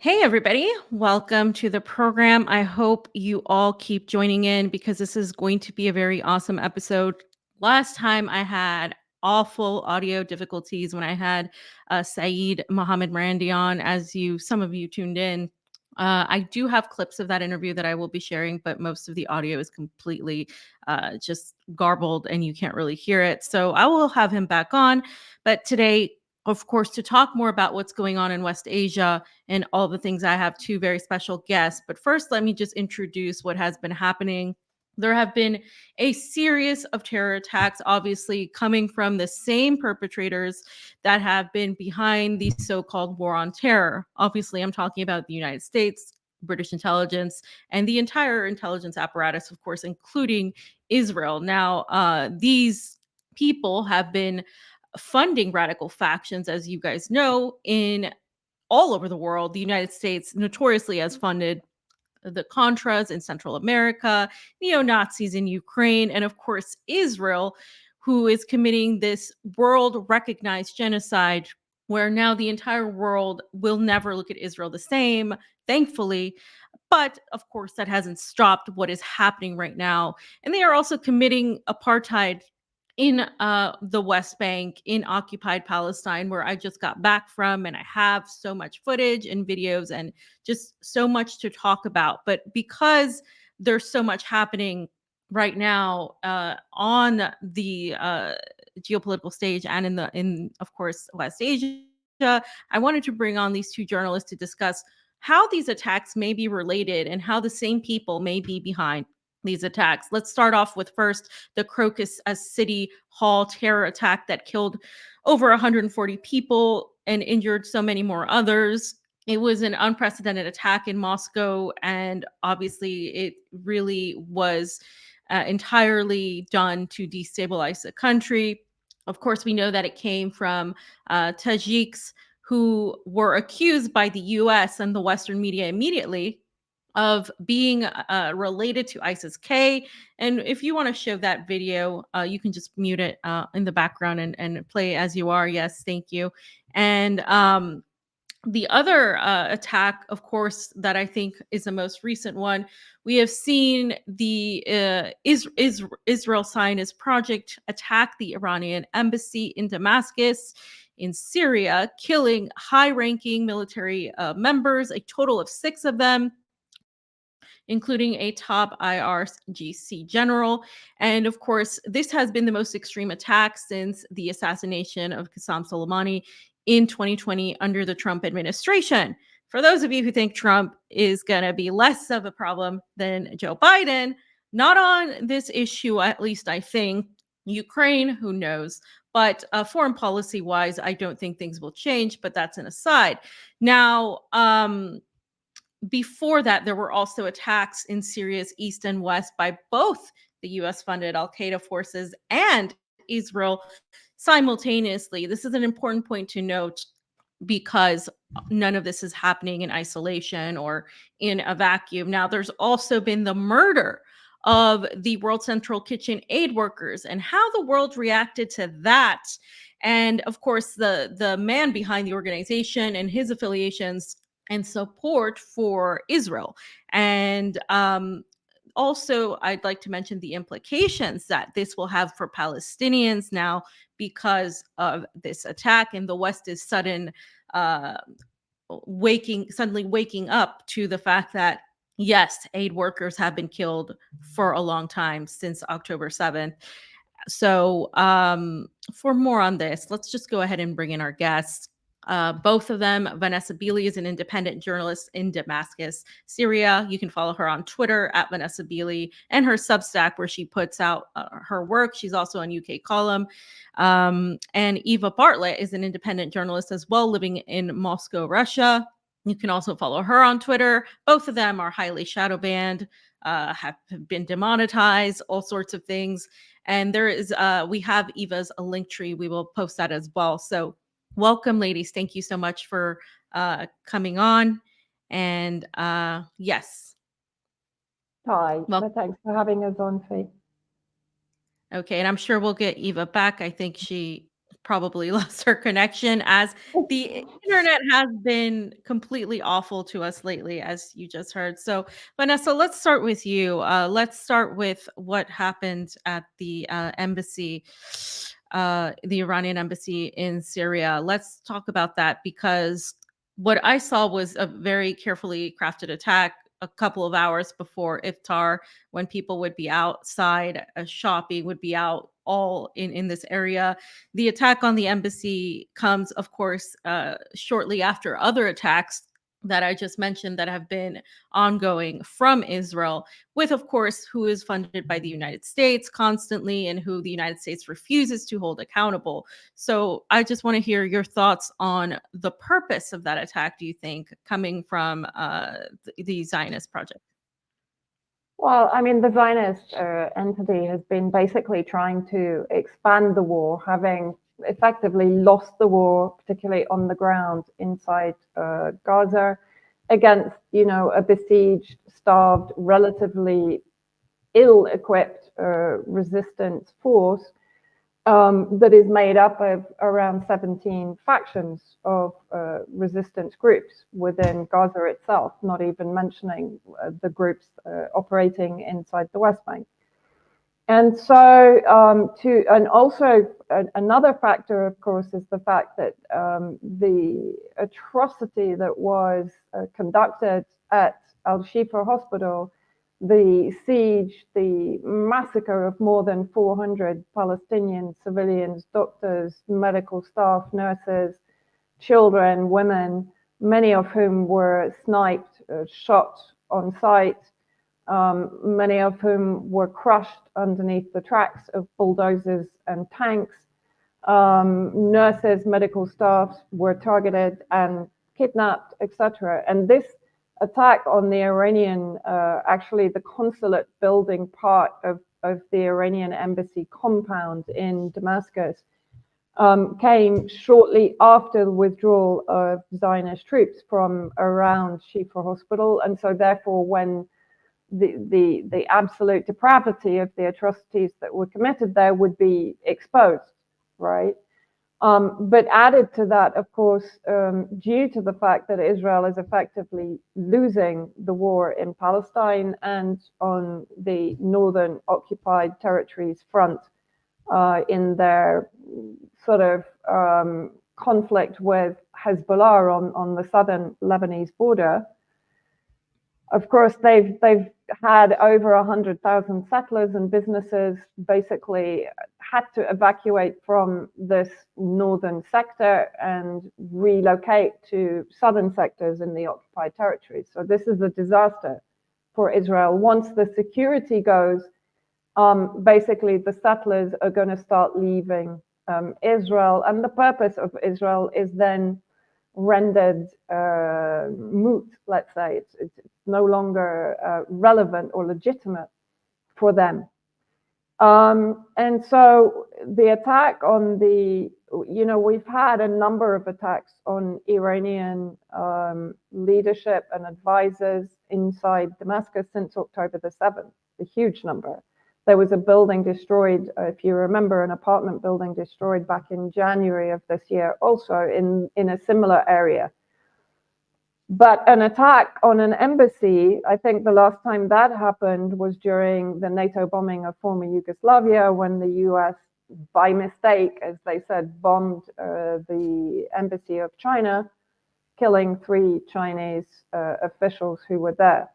Hey, everybody. Welcome to the program. I hope you all keep joining in because this is going to be a very awesome episode. Last time I had awful audio difficulties when I had Saeed Mohammed Randi on, some of you tuned in. I do have clips of that interview that I will be sharing, but most of the audio is completely just garbled and you can't really hear it. So I will have him back on. But today, of course, to talk more about what's going on in West Asia, and all the things, I have two very special guests. But first, let me just introduce what has been happening. There have been a series of terror attacks, obviously coming from the same perpetrators that have been behind the so called war on terror. Obviously, I'm talking about the United States, British intelligence, and the entire intelligence apparatus, of course, including Israel. Now, these people have been funding radical factions, as you guys know, in all over the world. The United States notoriously has funded the Contras in Central America, neo Nazis in Ukraine, and of course, Israel, who is committing this world recognized genocide where now the entire world will never look at Israel the same, thankfully. But of course, that hasn't stopped what is happening right now. And they are also committing apartheid in the West Bank, in occupied Palestine, where I just got back from, and I have so much footage and videos and just so much to talk about. But because there's so much happening right now on the geopolitical stage and in of course West Asia, I wanted to bring on these two journalists to discuss how these attacks may be related and how the same people may be behind these attacks. Let's start off with first the Crocus City Hall terror attack that killed over 140 people and injured so many more others. It was an unprecedented attack in Moscow, and obviously, it really was entirely done to destabilize the country. Of course, we know that it came from Tajiks who were accused by the US and the Western media immediately of being related to ISIS K. And if you want to show that video, you can just mute it in the background and play as you are. Yes, thank you. And the other attack, of course, that I think is the most recent one, we have seen the Israel Zionist Project attack the Iranian embassy in Damascus in Syria, killing high ranking military members, a total of 6 of them, including a top IRGC general. And of course, this has been the most extreme attack since the assassination of Qasem Soleimani in 2020 under the Trump administration. For those of you who think Trump is going to be less of a problem than Joe Biden, not on this issue, at least I think. Ukraine, who knows? But foreign policy wise, I don't think things will change, but that's an aside. Now, before that, there were also attacks in Syria's east and west by both the US funded Al Qaeda forces and Israel simultaneously. This is an important point to note because none of this is happening in isolation or in a vacuum. Now, there's also been the murder of the World Central Kitchen aid workers and how the world reacted to that. And of course, the man behind the organization and his affiliations and support for Israel. And also, I'd like to mention the implications that this will have for Palestinians now because of this attack, and the West is uh, suddenly waking up to the fact that yes, aid workers have been killed for a long time since October 7th. So, for more on this, let's just go ahead and bring in our guests. Both of them, Vanessa Beeley is an independent journalist in Damascus, Syria. You can follow her on Twitter at Vanessa Beeley and her Substack where she puts out her work. She's also on UK Column. And Eva Bartlett is an independent journalist as well, living in Moscow, Russia. You can also follow her on Twitter. Both of them are highly shadow banned, have been demonetized, all sorts of things. And we have Eva's a link tree. We will post that as well. So welcome, ladies. Thank you so much for coming on. And yes. Hi, Well, thanks for having us on, Fee. okay. And I'm sure we'll get Eva back. I think she probably lost our connection as the internet has been completely awful to us lately, as you just heard. So, Vanessa, let's start with you. Let's start with what happened at the embassy, the Iranian embassy in Syria. Let's talk about that because what I saw was a very carefully crafted attack a couple of hours before iftar when people would be outside shopping, would be out all in this area. The attack on the embassy comes, of course, shortly after other attacks that I just mentioned that have been ongoing from Israel, with, of course, who is funded by the United States constantly and who the United States refuses to hold accountable. So I just want to hear your thoughts on the purpose of that attack, do you think, coming from the Zionist project? Well, I mean, the Zionist entity has been basically trying to expand the war, having effectively lost the war, particularly on the ground inside Gaza, against, a besieged, starved, relatively ill-equipped resistance force that is made up of around 17 factions of resistance groups within Gaza itself, not even mentioning the groups operating inside the West Bank. And so, another factor, of course, is the fact that the atrocity that was conducted at Al Shifa Hospital, the siege, the massacre of more than 400 Palestinian civilians, doctors, medical staff, nurses, children, women, many of whom were sniped, shot on sight, many of whom were crushed underneath the tracks of bulldozers and tanks. Nurses, medical staffs were targeted and kidnapped, etc. And this attack on the Iranian, actually the consulate building part of the Iranian embassy compound in Damascus, came shortly after the withdrawal of Zionist troops from around Shifa Hospital. And so therefore, when the absolute depravity of the atrocities that were committed there would be exposed, right? But added to that, of course, due to the fact that Israel is effectively losing the war in Palestine and on the northern occupied territories front in their sort of conflict with Hezbollah on the southern Lebanese border. Of course, they've had over 100,000 settlers and businesses basically had to evacuate from this northern sector and relocate to southern sectors in the occupied territories. So this is a disaster for Israel. Once the security goes, basically the settlers are going to start leaving Israel, and the purpose of Israel is then rendered moot, let's say. It's no longer relevant or legitimate for them. And so the attack on we've had a number of attacks on Iranian leadership and advisors inside Damascus since October the 7th, a huge number. There was a building destroyed, if you remember, an apartment building destroyed back in January of this year, also in a similar area. But an attack on an embassy, I think the last time that happened was during the NATO bombing of former Yugoslavia, when the US, by mistake, as they said, bombed the embassy of China, killing 3 Chinese officials who were there.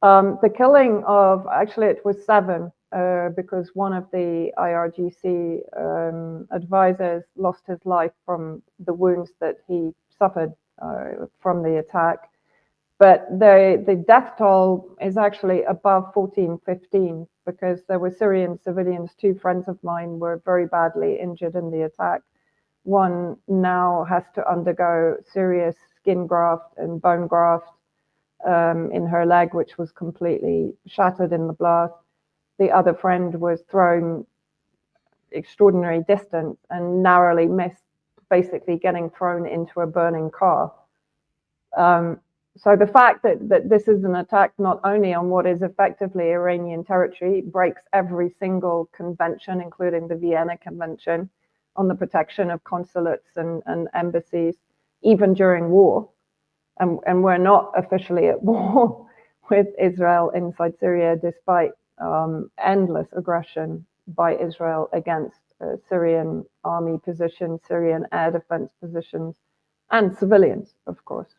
The killing of, actually it was 7, because one of the IRGC advisors lost his life from the wounds that he suffered from the attack. But the death toll is actually above 14, 15, because there were Syrian civilians. 2 friends of mine were very badly injured in the attack. One now has to undergo serious skin graft and bone graft in her leg, which was completely shattered in the blast. The other friend was thrown extraordinary distance and narrowly missed basically getting thrown into a burning car. So the fact that this is an attack not only on what is effectively Iranian territory, breaks every single convention, including the Vienna Convention, on the protection of consulates and embassies, even during war. And we're not officially at war with Israel inside Syria, despite endless aggression by Israel against Syrian army positions, Syrian air defense positions, and civilians, of course.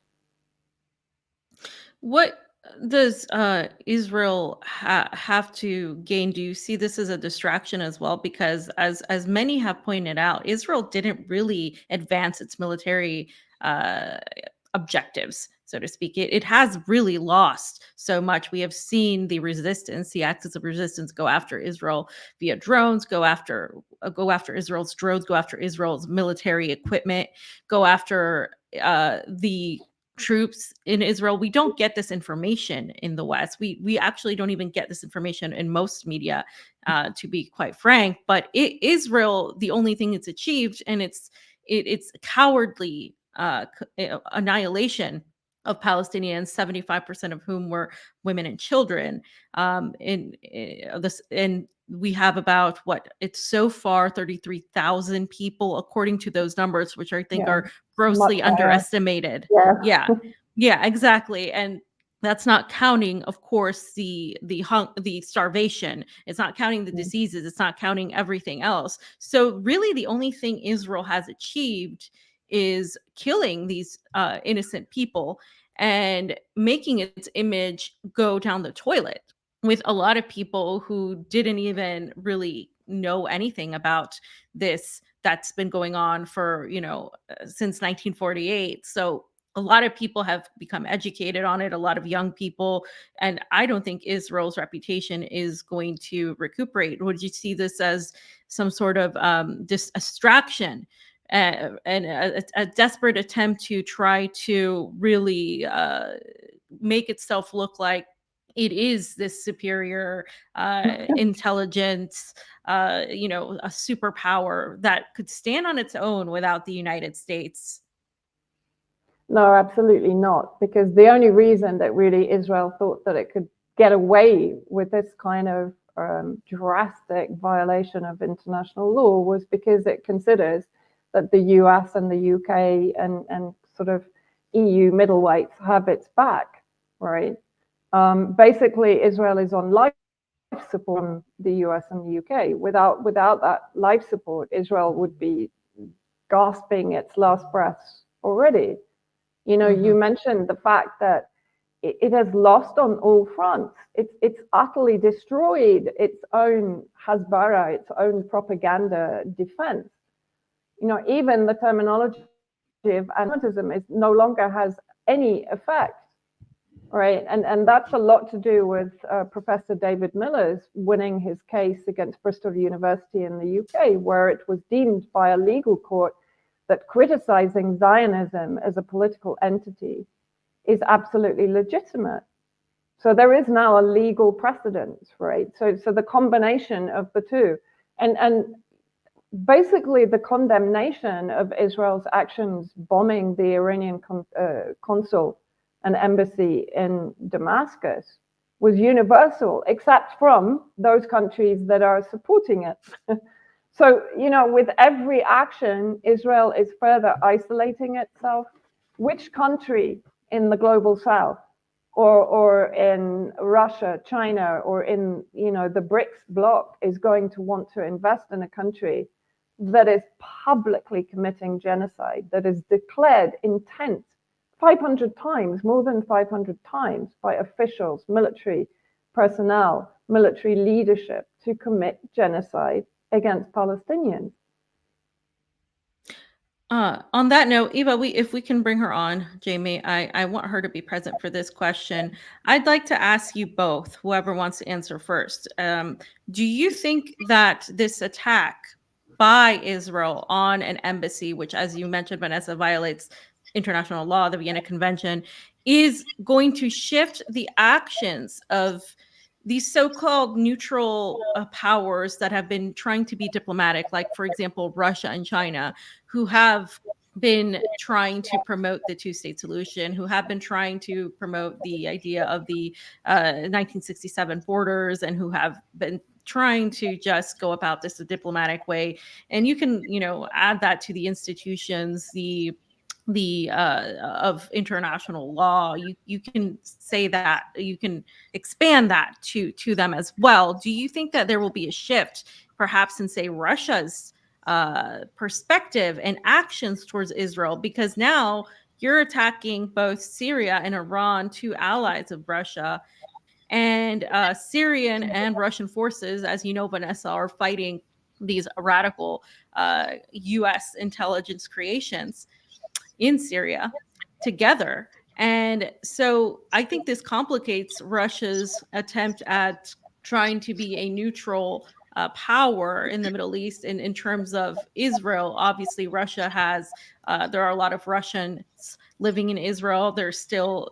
What does Israel have to gain? Do you see this as a distraction as well? Because as many have pointed out, Israel didn't really advance its military uh, objectives, so to speak. It has really lost so much. We have seen the resistance, the axis of resistance, go after Israel via drones, go after Israel's drones, go after Israel's military equipment, go after the troops in Israel. We don't get this information in the West. We actually don't even get this information in most media, to be quite frank. But Israel, the only thing it's achieved, and it's cowardly annihilation of Palestinians, 75% of whom were women and children. In this, and we have about what it's so far 33,000 people, according to those numbers, which I think Yeah, are grossly much higher. underestimated. Yeah. Yeah, yeah, exactly. And that's not counting, of course, the starvation. It's not counting the diseases. It's not counting everything else. So really, the only thing Israel has achieved is killing these innocent people and making its image go down the toilet with a lot of people who didn't even really know anything about this that's been going on for, since 1948. So a lot of people have become educated on it, a lot of young people, and I don't think Israel's reputation is going to recuperate. Would you see this as some sort of distraction, and a desperate attempt to try to really make itself look like it is this superior intelligence, a superpower that could stand on its own without the United States? No, absolutely not. Because the only reason that really Israel thought that it could get away with this kind of drastic violation of international law was because it considers that the US and the UK and sort of EU middleweights have its back, right? Basically, Israel is on life support from the US and the UK. Without that life support, Israel would be gasping its last breaths already. You mentioned the fact that it has lost on all fronts. It's utterly destroyed its own Hasbara, its own propaganda defense. Even the terminology of anti-Semitism is no longer has any effect, right? And that's a lot to do with Professor David Miller's winning his case against Bristol University in the UK, where it was deemed by a legal court that criticizing Zionism as a political entity is absolutely legitimate. So there is now a legal precedent, right? So the combination of the two, and basically the condemnation of Israel's actions bombing the Iranian consul and embassy in Damascus was universal, except from those countries that are supporting it. So, with every action, Israel is further isolating itself. Which country in the global south or in Russia, China, or in, the BRICS bloc is going to want to invest in a country that is publicly committing genocide, that is declared intent 500 times, more than 500 times by officials, military personnel, military leadership to commit genocide against Palestinians? On that note, Eva, if we can bring her on, Jamie, I want her to be present for this question. I'd like to ask you both, whoever wants to answer first. Do you think that this attack by Israel on an embassy, which, as you mentioned, Vanessa, violates international law, the Vienna Convention, is going to shift the actions of these so-called neutral powers that have been trying to be diplomatic, like, for example, Russia and China, who have been trying to promote the two-state solution, who have been trying to promote the idea of the 1967 borders, and who have been trying to just go about this a diplomatic way. And you can, add that to the institutions, the of international law. You can say that, you can expand that to them as well. Do you think that there will be a shift, perhaps in, say, Russia's perspective and actions towards Israel, because now you're attacking both Syria and Iran, two allies of Russia, and Syrian and Russian forces, as you know, Vanessa, are fighting these radical U.S. intelligence creations in Syria together. And so I think this complicates Russia's attempt at trying to be a neutral power in the Middle East in terms of Israel. Obviously, Russia has, there are a lot of Russians living in Israel. There's still,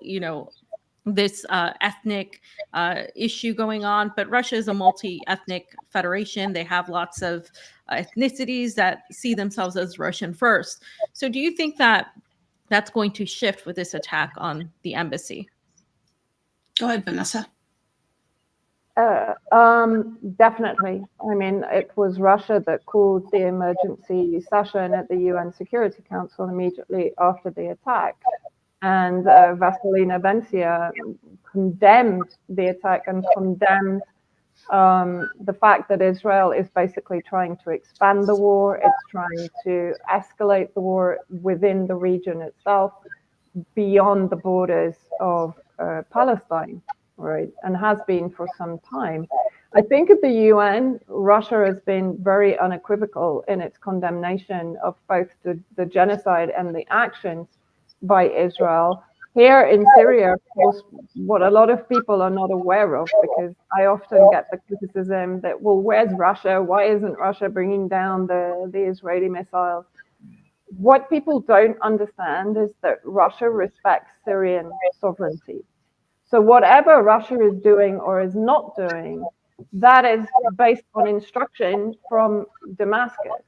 this ethnic issue going on, but Russia is a multi-ethnic federation. They have lots of ethnicities that see themselves as Russian first. So do you think that that's going to shift with this attack on the embassy? Go ahead, Vanessa. Definitely. I mean, it was Russia that called the emergency session at the UN Security Council immediately after the attack. And Vasilina Vencia condemned the attack and condemned the fact that Israel is basically trying to expand the war. It's trying to escalate the war within the region itself, beyond the borders of Palestine, right? And has been for some time. I think at the UN, Russia has been very unequivocal in its condemnation of both the genocide and the actions by Israel. Here in Syria, of course, what a lot of people are not aware of, because I often get the criticism that, well, where's Russia? Why isn't Russia bringing down the Israeli missiles? What people don't understand is that Russia respects Syrian sovereignty. So whatever Russia is doing or is not doing, that is based on instruction from Damascus,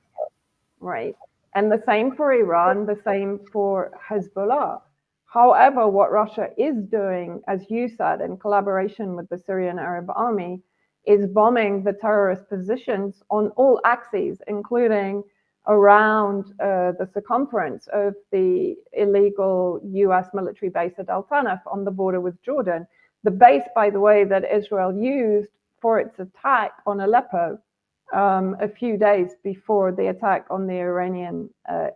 right? And the same for Iran, the same for Hezbollah. However, what Russia is doing, as you said, in collaboration with the Syrian Arab Army, is bombing the terrorist positions on all axes, including around the circumference of the illegal US military base at Al Tanaf on the border with Jordan. The base, by the way, that Israel used for its attack on Aleppo a few days before the attack on the Iranian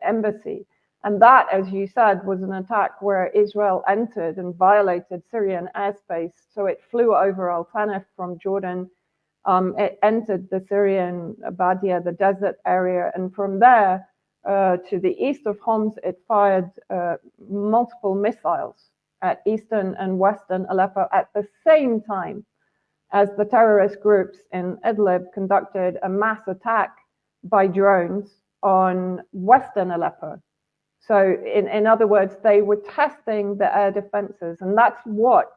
embassy. And that, as you said, was an attack where Israel entered and violated Syrian airspace. So it flew over Al Tanaf from Jordan. It entered the Syrian Badia, the desert area, and from there to the east of Homs, it fired multiple missiles at eastern and western Aleppo at the same time as the terrorist groups in Idlib conducted a mass attack by drones on western Aleppo. So in other words, they were testing the air defenses, and that's what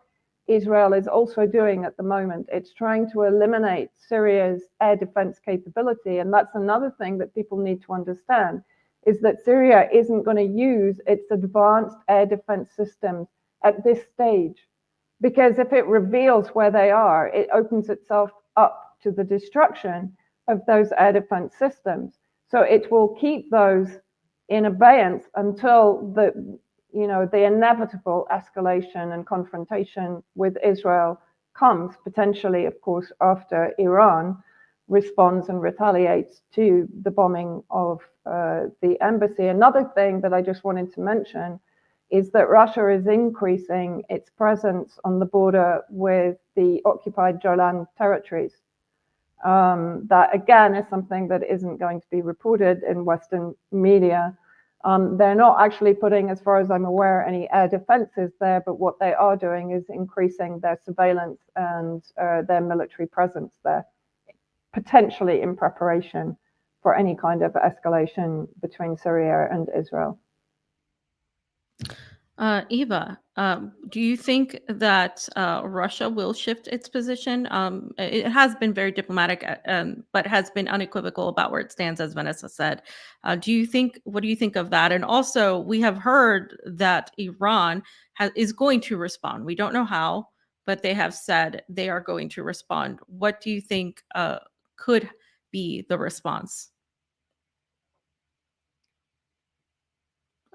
Israel is also doing at the moment. It's trying to eliminate Syria's air defense capability, and that's another thing that people need to understand, is that Syria isn't going to use its advanced air defense systems at this stage. Because if it reveals where they are, it opens itself up to the destruction of those air defense systems. So it will keep those in abeyance until the inevitable escalation and confrontation with Israel comes, potentially, of course, after Iran responds and retaliates to the bombing of the embassy. Another thing that I just wanted to mention is that Russia is increasing its presence on the border with the occupied Golan territories. That, again, is something that isn't going to be reported in Western media. They're not actually putting, as far as I'm aware, any air defenses there, but what they are doing is increasing their surveillance and their military presence there, potentially in preparation for any kind of escalation between Syria and Israel. Eva, do you think that Russia will shift its position? It has been very diplomatic, but has been unequivocal about where it stands, as Vanessa said. What do you think of that? And also, we have heard that Iran is going to respond. We don't know how, but they have said they are going to respond. What do you think could be the response?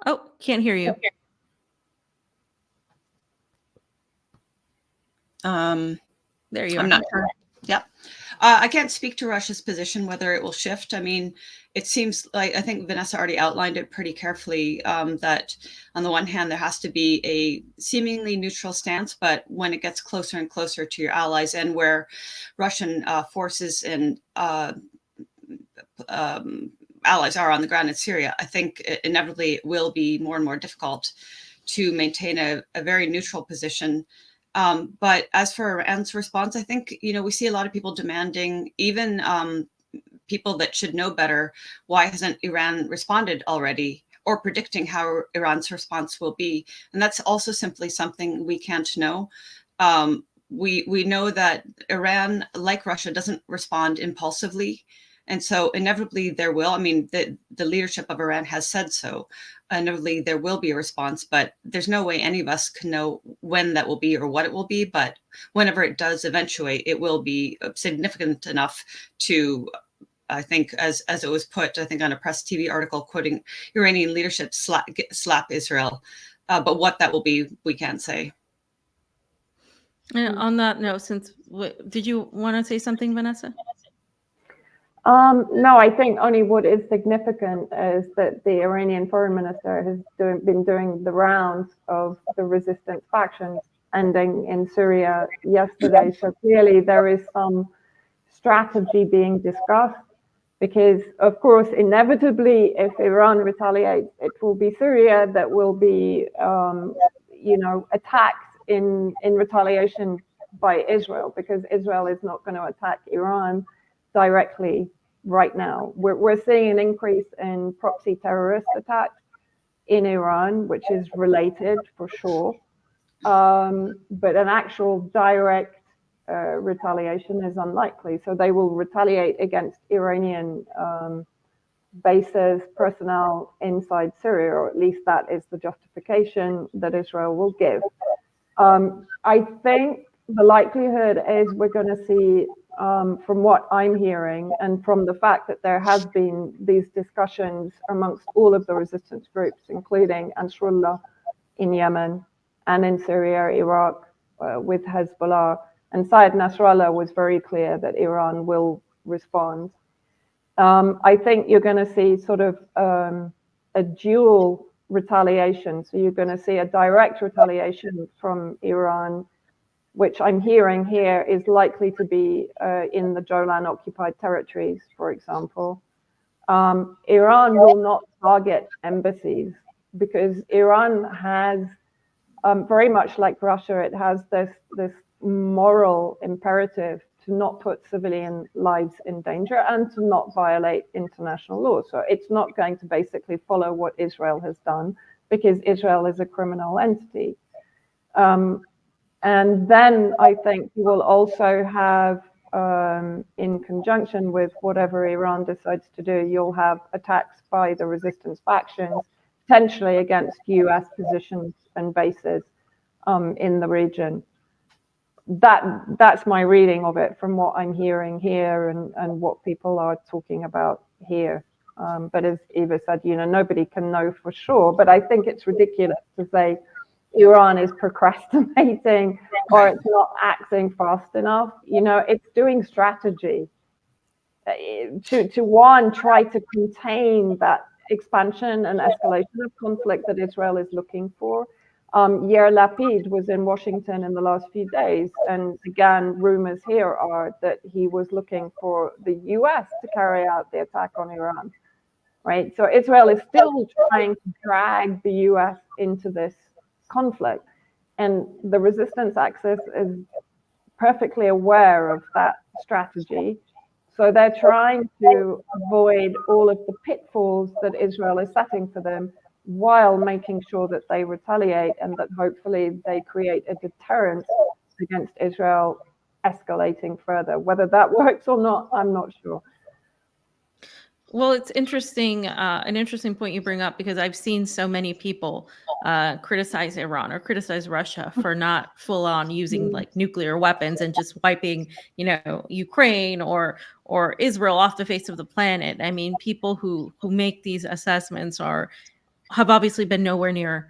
Oh, can't hear you. There you are. I'm not sure. Yep. I can't speak to Russia's position, whether it will shift. I mean, it seems like, I think Vanessa already outlined it pretty carefully, that on the one hand, there has to be a seemingly neutral stance, but when it gets closer and closer to your allies, and where Russian forces and allies are on the ground in Syria, I think inevitably it will be more and more difficult to maintain a very neutral position. But as for Iran's response, I think, we see a lot of people demanding, even people that should know better, why hasn't Iran responded already, or predicting how Iran's response will be. And that's also simply something we can't know. We know that Iran, like Russia, doesn't respond impulsively. And so inevitably there will, I mean, the leadership of Iran has said so. Inevitably there will be a response, but there's no way any of us can know when that will be or what it will be. But whenever it does eventuate, it will be significant enough to, I think, as it was put, I think on a Press TV article quoting Iranian leadership, slap Israel. But what that will be, we can't say. And on that note, did you want to say something, Vanessa? No, I think only what is significant is that the Iranian foreign minister has been doing the rounds of the resistance factions ending in Syria yesterday. So clearly there is some strategy being discussed, because of course, inevitably, if Iran retaliates, it will be Syria that will be, attacked in retaliation by Israel, because Israel is not going to attack Iran directly right now. We're seeing an increase in proxy terrorist attacks in Iran, which is related for sure. But an actual direct retaliation is unlikely. So they will retaliate against Iranian bases, personnel inside Syria, or at least that is the justification that Israel will give. I think the likelihood is we're going to see, from what I'm hearing, and from the fact that there has been these discussions amongst all of the resistance groups, including Ansarullah in Yemen and in Syria, Iraq, with Hezbollah, and Syed Nasrallah was very clear that Iran will respond. I think you're going to see sort of a dual retaliation. So you're going to see a direct retaliation from Iran, which I'm hearing here is likely to be in the Jolan occupied territories, for example. Iran will not target embassies, because Iran has, very much like Russia, it has this moral imperative to not put civilian lives in danger and to not violate international law. So it's not going to basically follow what Israel has done, because Israel is a criminal entity. And then I think you will also have, in conjunction with whatever Iran decides to do, you'll have attacks by the resistance factions, potentially against US positions and bases in the region. That's my reading of it from what I'm hearing here and what people are talking about here. But as Eva said, nobody can know for sure. But I think it's ridiculous to say Iran is procrastinating or it's not acting fast enough. It's doing strategy to one, try to contain that expansion and escalation of conflict that Israel is looking for. Yair Lapid was in Washington in the last few days, and again, rumors here are that he was looking for the US to carry out the attack on Iran, right? So Israel is still trying to drag the US into this conflict, and the resistance axis is perfectly aware of that strategy. So they're trying to avoid all of the pitfalls that Israel is setting for them, while making sure that they retaliate and that hopefully they create a deterrent against Israel escalating further. Whether that works or not, I'm not sure. Well, it's interesting, an interesting point you bring up, because I've seen so many people criticize Iran or criticize Russia for not full on using like nuclear weapons and just wiping, Ukraine or Israel off the face of the planet. I mean, people who make these assessments have obviously been nowhere near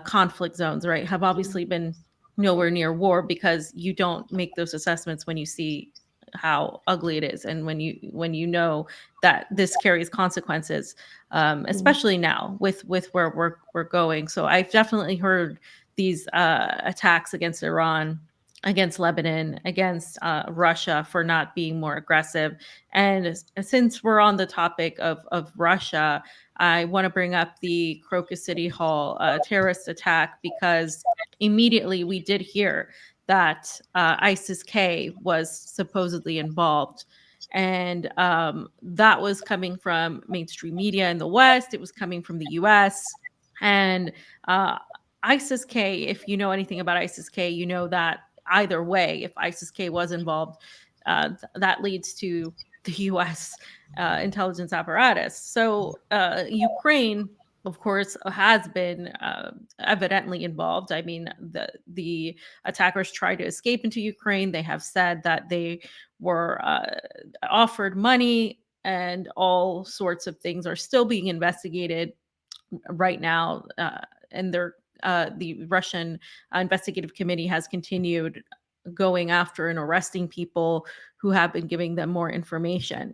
conflict zones, right? Have obviously been nowhere near war, because you don't make those assessments when you see how ugly it is, and when you know that this carries consequences, especially now with where we're going. So I've definitely heard these attacks against Iran, against Lebanon, against Russia for not being more aggressive. And since we're on the topic of Russia, I want to bring up the Crocus City Hall terrorist attack, because immediately we did hear that ISIS-K was supposedly involved. And that was coming from mainstream media in the West. It was coming from the US. And uh, ISIS-K, if you know anything about ISIS-K, you know that either way, if ISIS-K was involved, that leads to the US intelligence apparatus. So Ukraine, of course, has been evidently involved. I mean, the attackers tried to escape into Ukraine. They have said that they were offered money, and all sorts of things are still being investigated right now. And the Russian investigative committee has continued going after and arresting people who have been giving them more information.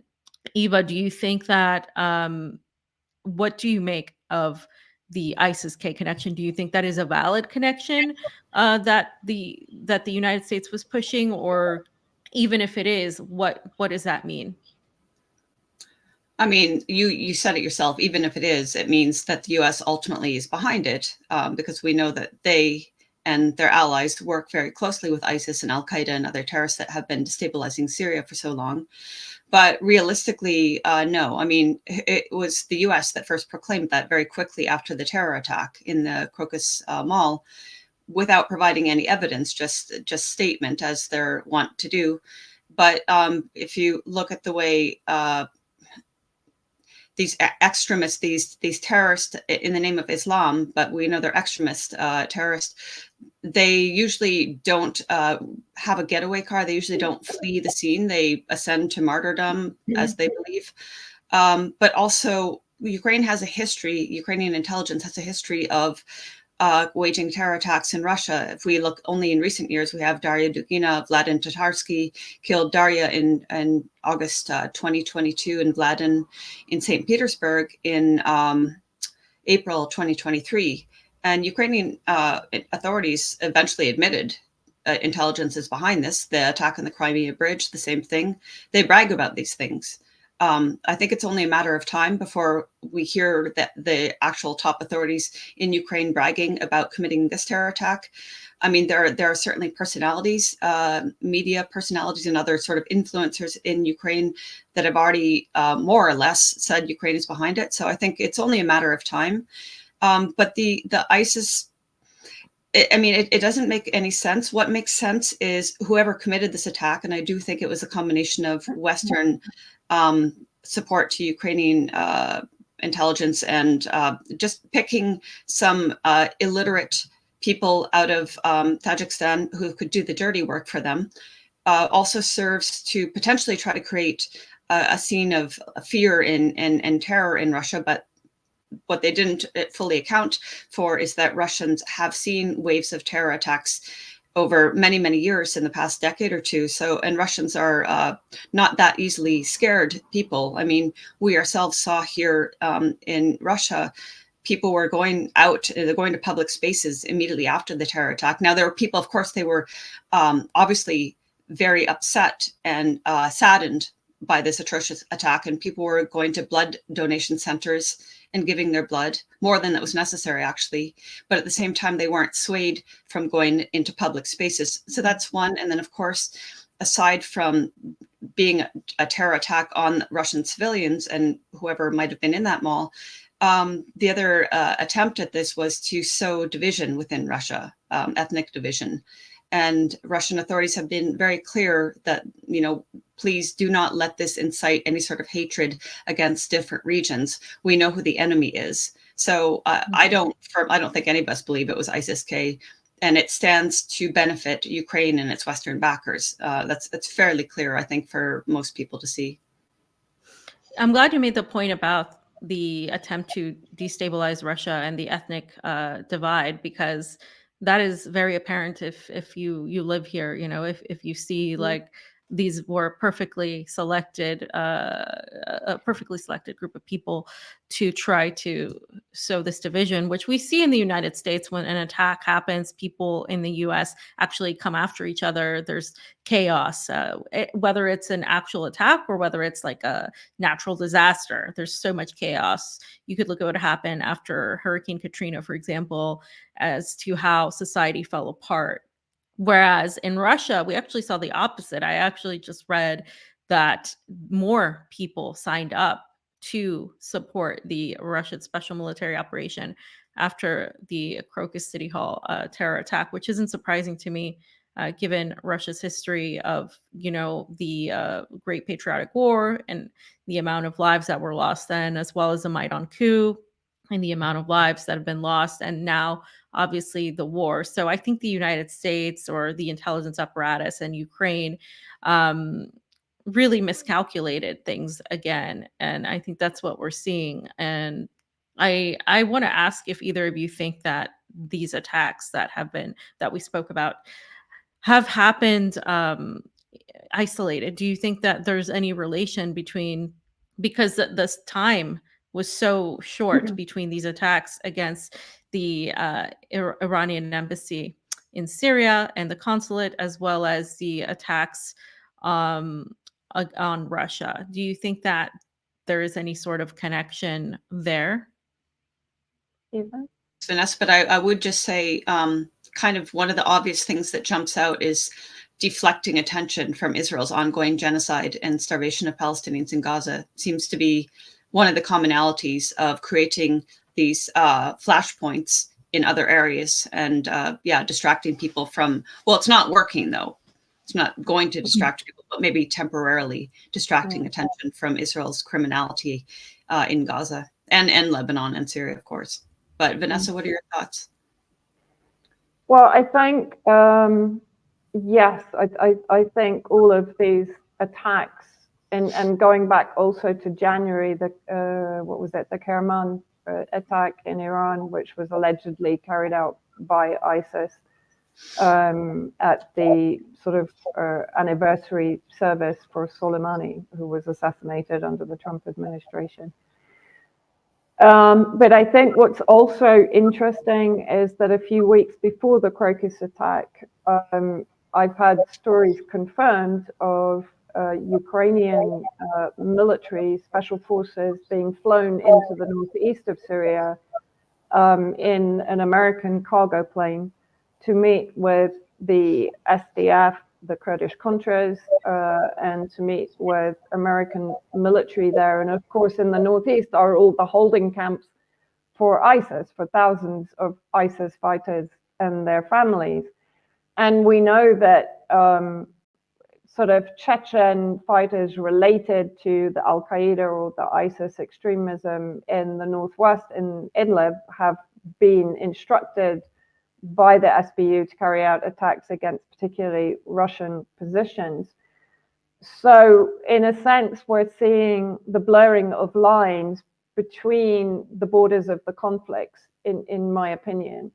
Eva, do you think that what do you make of the ISIS K connection? Do you think that is a valid connection that the United States was pushing, or even if it is, what does that mean? I mean, you said it yourself. Even if it is, it means that the U.S. ultimately is behind it, because we know that they and their allies work very closely with ISIS and Al Qaeda and other terrorists that have been destabilizing Syria for so long. But realistically, no. I mean, it was the U.S. that first proclaimed that very quickly after the terror attack in the Crocus Mall, without providing any evidence, just statement as they're wont to do. But if you look at the way these extremists, these terrorists in the name of Islam, but we know they're extremist terrorists. They usually don't have a getaway car. They usually don't flee the scene. They ascend to martyrdom, as they believe. But also, Ukrainian intelligence has a history of waging terror attacks in Russia. If we look only in recent years, we have Daria Dugina, Vladin Tatarsky killed Daria in August 2022, and Vladin in St. Petersburg in April 2023. And Ukrainian authorities eventually admitted intelligence is behind this. The attack on the Crimea Bridge, the same thing. They brag about these things. I think it's only a matter of time before we hear that the actual top authorities in Ukraine bragging about committing this terror attack. I mean, there are certainly personalities, media personalities, and other sort of influencers in Ukraine that have already more or less said Ukraine is behind it. So I think it's only a matter of time. But the ISIS, it doesn't make any sense. What makes sense is whoever committed this attack, and I do think it was a combination of Western support to Ukrainian intelligence and just picking some illiterate people out of Tajikistan who could do the dirty work for them, also serves to potentially try to create a scene of fear and terror in Russia. But what they didn't fully account for is that Russians have seen waves of terror attacks over many, many years in the past decade or two. So, and Russians are not that easily scared people. I mean, we ourselves saw here in Russia, people were going out, they're going to public spaces immediately after the terror attack. Now, there were people, of course, they were obviously very upset and saddened by this atrocious attack, and people were going to blood donation centers and giving their blood, more than that was necessary, actually. But at the same time, they weren't swayed from going into public spaces. So that's one. And then, of course, aside from being a terror attack on Russian civilians and whoever might have been in that mall, the other attempt at this was to sow division within Russia, ethnic division. And Russian authorities have been very clear that, please do not let this incite any sort of hatred against different regions. We know who the enemy is. So I don't think any of us believe it was ISIS-K, and it stands to benefit Ukraine and its Western backers. That's fairly clear, I think, for most people to see. I'm glad you made the point about the attempt to destabilize Russia and the ethnic divide, because that is very apparent if you live here. If you see like these were perfectly selected, a perfectly selected group of people to try to sow this division, which we see in the United States when an attack happens. People in the U.S. actually come after each other. There's chaos, whether it's an actual attack or whether it's like a natural disaster. There's so much chaos. You could look at what happened after Hurricane Katrina, for example, as to how society fell apart. Whereas in Russia, we actually saw the opposite. I actually just read that more people signed up to support the Russian special military operation after the Crocus City Hall terror attack, which isn't surprising to me, given Russia's history of, the Great Patriotic War and the amount of lives that were lost then, as well as the Maidan coup and the amount of lives that have been lost, and now obviously the war. So I think the United States or the intelligence apparatus and Ukraine really miscalculated things again, and I think that's what we're seeing. And I want to ask if either of you think that these attacks that we spoke about have happened isolated. Do you think that there's any relation between, because this time was so short between these attacks against the Iranian embassy in Syria and the consulate, as well as the attacks um, on Russia? Do you think that there is any sort of connection there? Eva? Vanessa, but I would just say kind of one of the obvious things that jumps out is deflecting attention from Israel's ongoing genocide and starvation of Palestinians in Gaza seems to be one of the commonalities of creating these flashpoints in other areas and, distracting people from, well, it's not working, though. It's not going to distract people, but maybe temporarily distracting attention from Israel's criminality in Gaza and Lebanon and Syria, of course. But Vanessa, what are your thoughts? Well, I think, yes, I think all of these attacks, and going back also to January, the Kerman attack in Iran, which was allegedly carried out by ISIS at the sort of anniversary service for Soleimani, who was assassinated under the Trump administration. But I think what's also interesting is that a few weeks before the Crocus attack, I've had stories confirmed of Ukrainian military special forces being flown into the northeast of Syria in an American cargo plane to meet with the SDF, the Kurdish Contras, and to meet with American military there. And of course, in the northeast are all the holding camps for ISIS, for thousands of ISIS fighters and their families. And we know that sort of Chechen fighters related to the Al-Qaeda or the ISIS extremism in the northwest in Idlib have been instructed by the SBU to carry out attacks against particularly Russian positions. So in a sense, we're seeing the blurring of lines between the borders of the conflicts, in my opinion.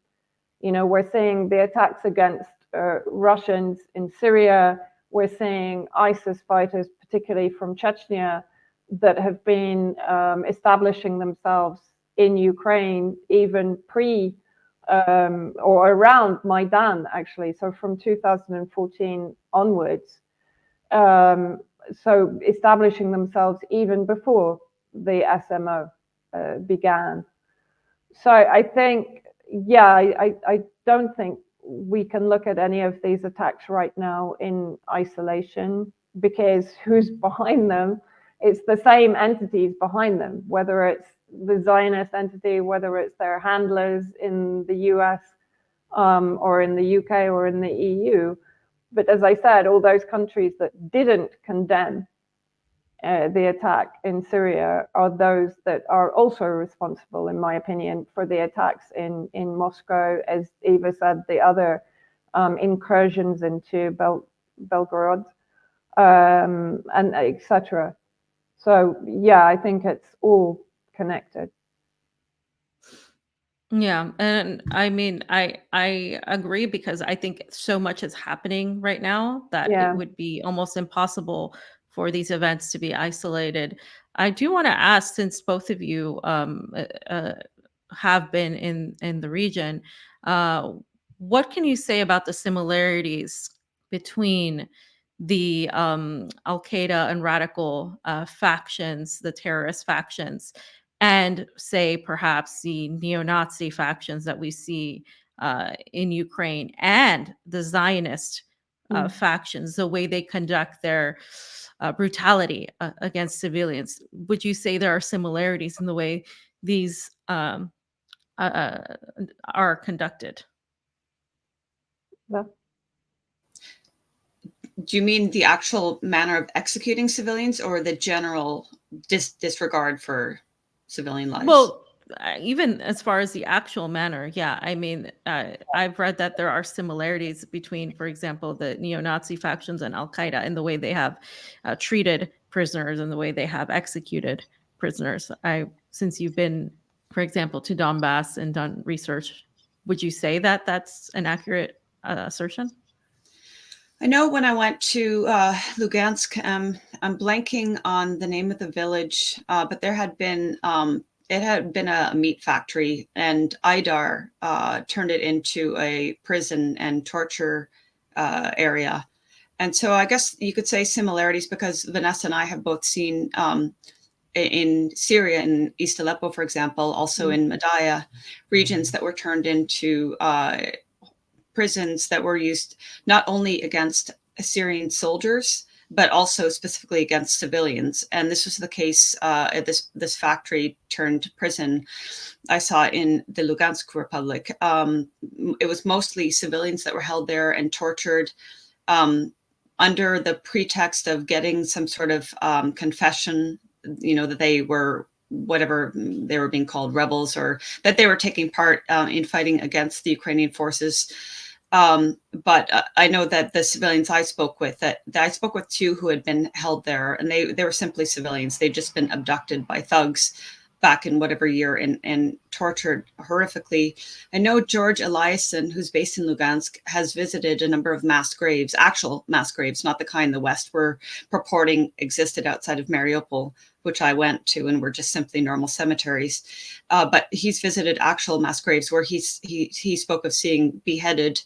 We're seeing the attacks against Russians in Syria. We're seeing ISIS fighters, particularly from Chechnya, that have been establishing themselves in Ukraine even or around Maidan, actually. So from 2014 onwards. So establishing themselves even before the SMO began. So I think, I don't think we can look at any of these attacks right now in isolation, because who's behind them? It's the same entities behind them, whether it's the Zionist entity, whether it's their handlers in the US, or in the UK or in the EU. But as I said, all those countries that didn't condemn the attack in Syria are those that are also responsible, in my opinion, for the attacks in Moscow, as Eva said, the other incursions into Belgorod, and etc. So yeah, I think it's all connected. Yeah, and I mean, I agree, because I think so much is happening right now that it Yeah. would be almost impossible for these events to be isolated. I do want to ask, since both of you have been in the region, uh, what can you say about the similarities between the Al Qaeda and radical factions, the terrorist factions, and say perhaps the neo-Nazi factions that we see in Ukraine, and the Zionist factions, the way they conduct their brutality against civilians? Would you say there are similarities in the way these uh, are conducted? Well, Do you mean the actual manner of executing civilians, or the general disregard for civilian lives? Well, even as far as the actual manner, yeah. I mean, I've read that there are similarities between, for example, the neo-Nazi factions and Al Qaeda in the way they have treated prisoners and the way they have executed prisoners. Since you've been, for example, to Donbass and done research, would you say that that's an accurate assertion? I know when I went to Lugansk, I'm blanking on the name of the village, but there had been it had been a meat factory, and IDAR turned it into a prison and torture area. And so I guess you could say similarities, because Vanessa and I have both seen in Syria, in East Aleppo, for example, also in Madaya, regions that were turned into prisons that were used not only against Assyrian soldiers, but also specifically against civilians. And this was the case at this factory turned prison I saw in the Lugansk Republic. It was mostly civilians that were held there and tortured under the pretext of getting some sort of confession, that they were whatever they were being called, rebels, or that they were taking part in fighting against the Ukrainian forces. But I know that the civilians I spoke with, that I spoke with two who had been held there, and they were simply civilians. They'd just been abducted by thugs back in whatever year and tortured horrifically. I know George Eliasson, who's based in Lugansk, has visited a number of mass graves, actual mass graves, not the kind the West were purporting existed outside of Mariupol, which I went to, and were just simply normal cemeteries. But he's visited actual mass graves where he spoke of seeing beheaded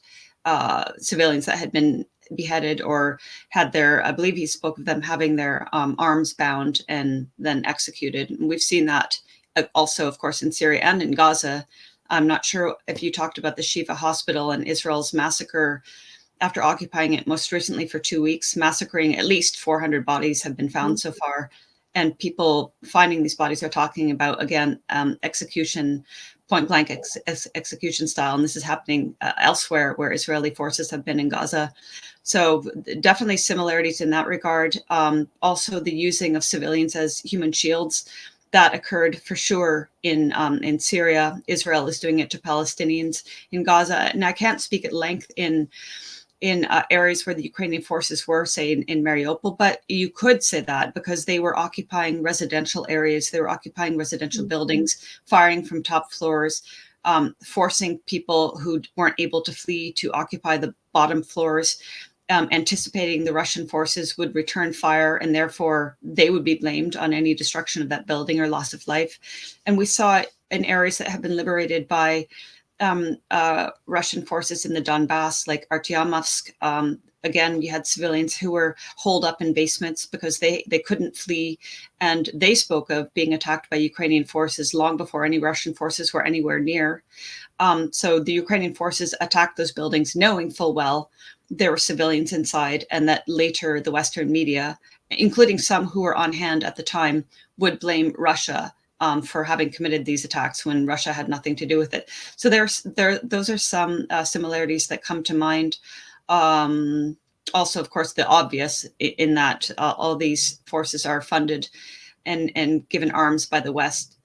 civilians that had been beheaded or had their, I believe he spoke of them having their arms bound and then executed. And we've seen that also, of course, in Syria and in Gaza. I'm not sure if you talked about the Shifa hospital and Israel's massacre after occupying it most recently for 2 weeks, massacring at least 400 bodies have been found so far. And people finding these bodies are talking about, again, execution, point blank execution style. And this is happening elsewhere where Israeli forces have been in Gaza. So definitely similarities in that regard. Also, the using of civilians as human shields, that occurred for sure in Syria. Israel is doing it to Palestinians in Gaza. And I can't speak at length in areas where the Ukrainian forces were, say in Mariupol, but you could say that because they were occupying residential areas, they were occupying residential buildings, firing from top floors, forcing people who weren't able to flee to occupy the bottom floors, anticipating the Russian forces would return fire, and therefore they would be blamed on any destruction of that building or loss of life. And we saw it in areas that have been liberated by Russian forces in the Donbass, like Artyomovsk. Again, you had civilians who were holed up in basements because they couldn't flee. And they spoke of being attacked by Ukrainian forces long before any Russian forces were anywhere near. So the Ukrainian forces attacked those buildings knowing full well there were civilians inside, and that later the Western media, including some who were on hand at the time, would blame Russia for having committed these attacks when Russia had nothing to do with it. So those are some similarities that come to mind. Also, of course, the obvious in that all these forces are funded and given arms by the West,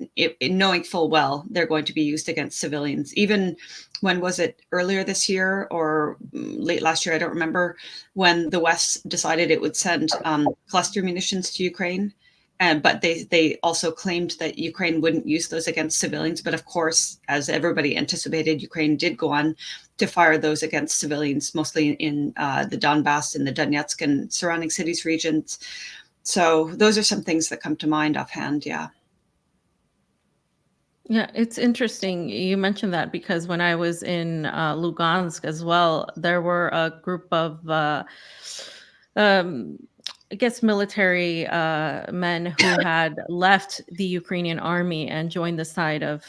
knowing full well they're going to be used against civilians. Even when was it, earlier this year or late last year, I don't remember, when the West decided it would send cluster munitions to Ukraine. But they also claimed that Ukraine wouldn't use those against civilians. But of course, as everybody anticipated, Ukraine did go on to fire those against civilians, mostly in the Donbass and the Donetsk and surrounding cities regions. So those are some things that come to mind offhand. Yeah. Yeah, it's interesting you mentioned that, because when I was in Lugansk as well, there were a group of, um, I guess, military men who had left the Ukrainian army and joined the side of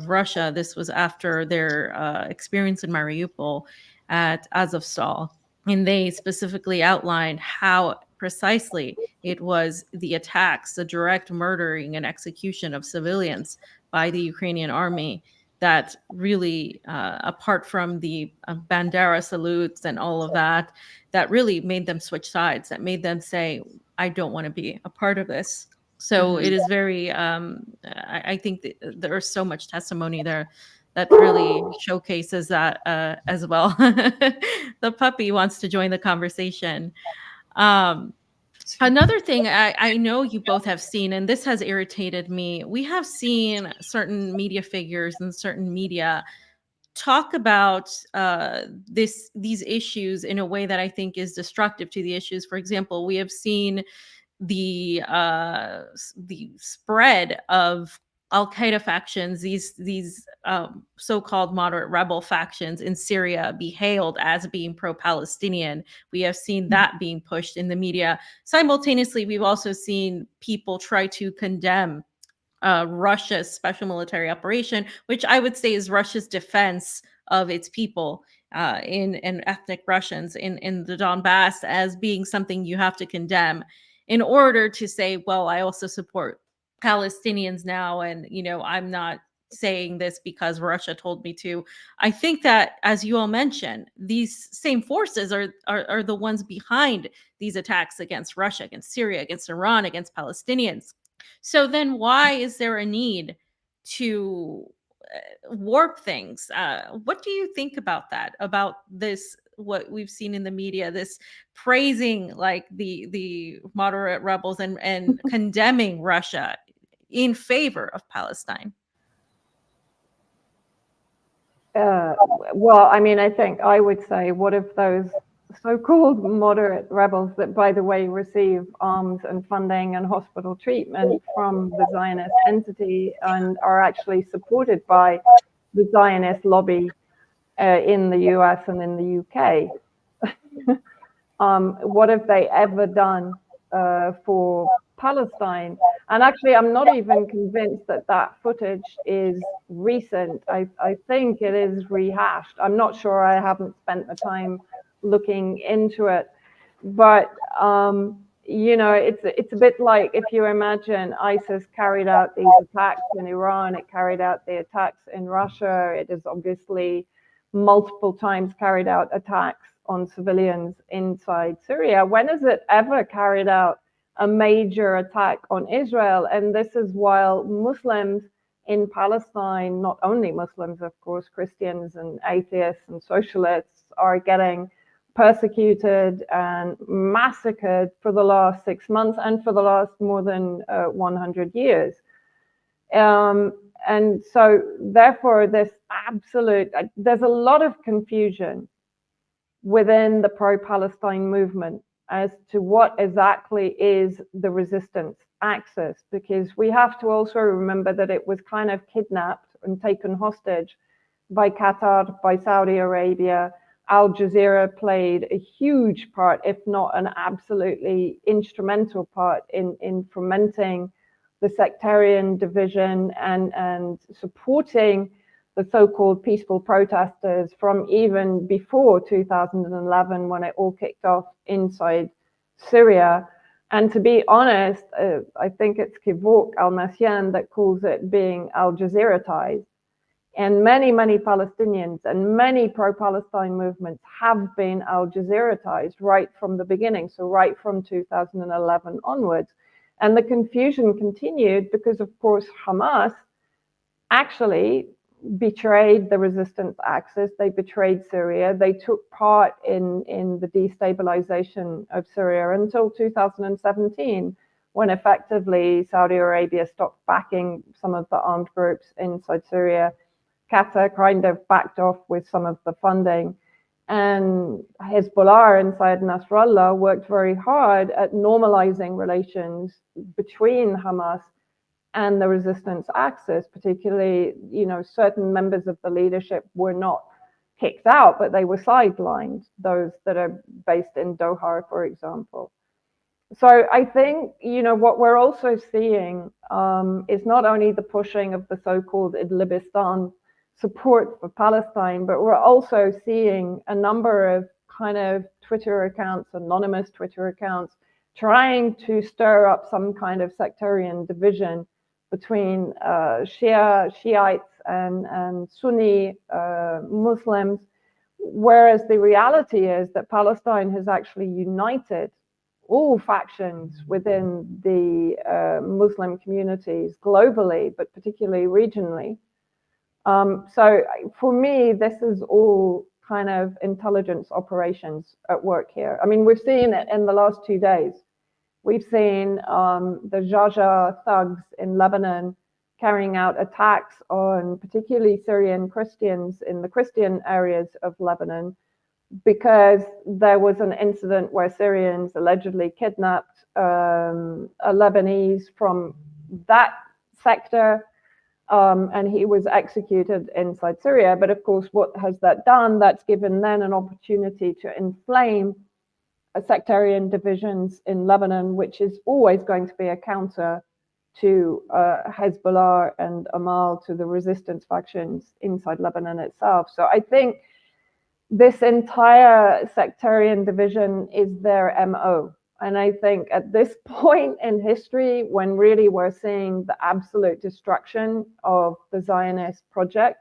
Russia. This was after their experience in Mariupol at Azovstal. And they specifically outlined how precisely it was the attacks, the direct murdering and execution of civilians by the Ukrainian army that really, apart from the Bandera salutes and all of that, that really made them switch sides, that made them say, I don't want to be a part of this. So it is very, I think there's so much testimony there that really showcases that as well. The puppy wants to join the conversation. Um, Another thing I know you both have seen, and this has irritated me, we have seen certain media figures and certain media talk about these issues in a way that I think is destructive to the issues. For example, we have seen the spread of Al Qaeda factions, these so-called moderate rebel factions in Syria, be hailed as being pro-Palestinian. We have seen that being pushed in the media. Simultaneously, we've also seen people try to condemn Russia's special military operation, which I would say is Russia's defense of its people, in ethnic Russians in the Donbass, as being something you have to condemn, in order to say, well, I also support Palestinians now, and I'm not saying this because Russia told me to. I think that, as you all mentioned, these same forces are the ones behind these attacks against Russia, against Syria, against Iran, against Palestinians. So then why is there a need to warp things? What do you think about that? About this, what we've seen in the media, this praising like the moderate rebels and condemning Russia in favor of Palestine? Well, I mean, I think I would say, what if those so-called moderate rebels that, by the way, receive arms and funding and hospital treatment from the Zionist entity and are actually supported by the Zionist lobby in the US and in the UK? What have they ever done for Palestine? And actually, I'm not even convinced that that footage is recent. I think it is rehashed. I'm not sure. I haven't spent the time looking into it. But, it's a bit like if you imagine ISIS carried out these attacks in Iran, it carried out the attacks in Russia. It has obviously multiple times carried out attacks on civilians inside Syria. When has it ever carried out a major attack on Israel? And this is while Muslims in Palestine, not only Muslims, of course, Christians and atheists and socialists, are getting persecuted and massacred for the last 6 months and for the last more than 100 years. And so therefore, there's a lot of confusion within the pro-Palestine movement as to what exactly is the resistance axis, because we have to also remember that it was kind of kidnapped and taken hostage by Qatar, by Saudi Arabia. Al Jazeera played a huge part, if not an absolutely instrumental part, in fomenting the sectarian division and supporting the so-called peaceful protesters from even before 2011, when it all kicked off inside Syria. And to be honest, I think it's Kivok Al-Nasian that calls it being Al Jazeeratized. And many, many Palestinians and many pro-Palestine movements have been Al Jazeeratized right from the beginning, so right from 2011 onwards. And the confusion continued because, of course, Hamas actually betrayed the resistance axis. They betrayed Syria. They took part in the destabilization of Syria until 2017, when effectively Saudi Arabia stopped backing some of the armed groups inside Syria. Qatar kind of backed off with some of the funding. And Hezbollah inside Nasrallah worked very hard at normalizing relations between Hamas and the resistance axis, particularly, certain members of the leadership were not kicked out, but they were sidelined, those that are based in Doha, for example. So I think, what we're also seeing is not only the pushing of the so-called Idlibistan support for Palestine, but we're also seeing a number of kind of Twitter accounts, anonymous Twitter accounts, trying to stir up some kind of sectarian division between Shiites and Sunni Muslims, whereas the reality is that Palestine has actually united all factions within the Muslim communities globally, but particularly regionally. So for me, this is all kind of intelligence operations at work here. I mean, we've seen it in the last 2 days. We've seen the Jaja thugs in Lebanon carrying out attacks on particularly Syrian Christians in the Christian areas of Lebanon, because there was an incident where Syrians allegedly kidnapped a Lebanese from that sector, and he was executed inside Syria. But of course, what has that done? That's given then an opportunity to inflame sectarian divisions in Lebanon, which is always going to be a counter to Hezbollah and Amal, to the resistance factions inside Lebanon itself. So I think this entire sectarian division is their MO. And I think at this point in history, when really we're seeing the absolute destruction of the Zionist project,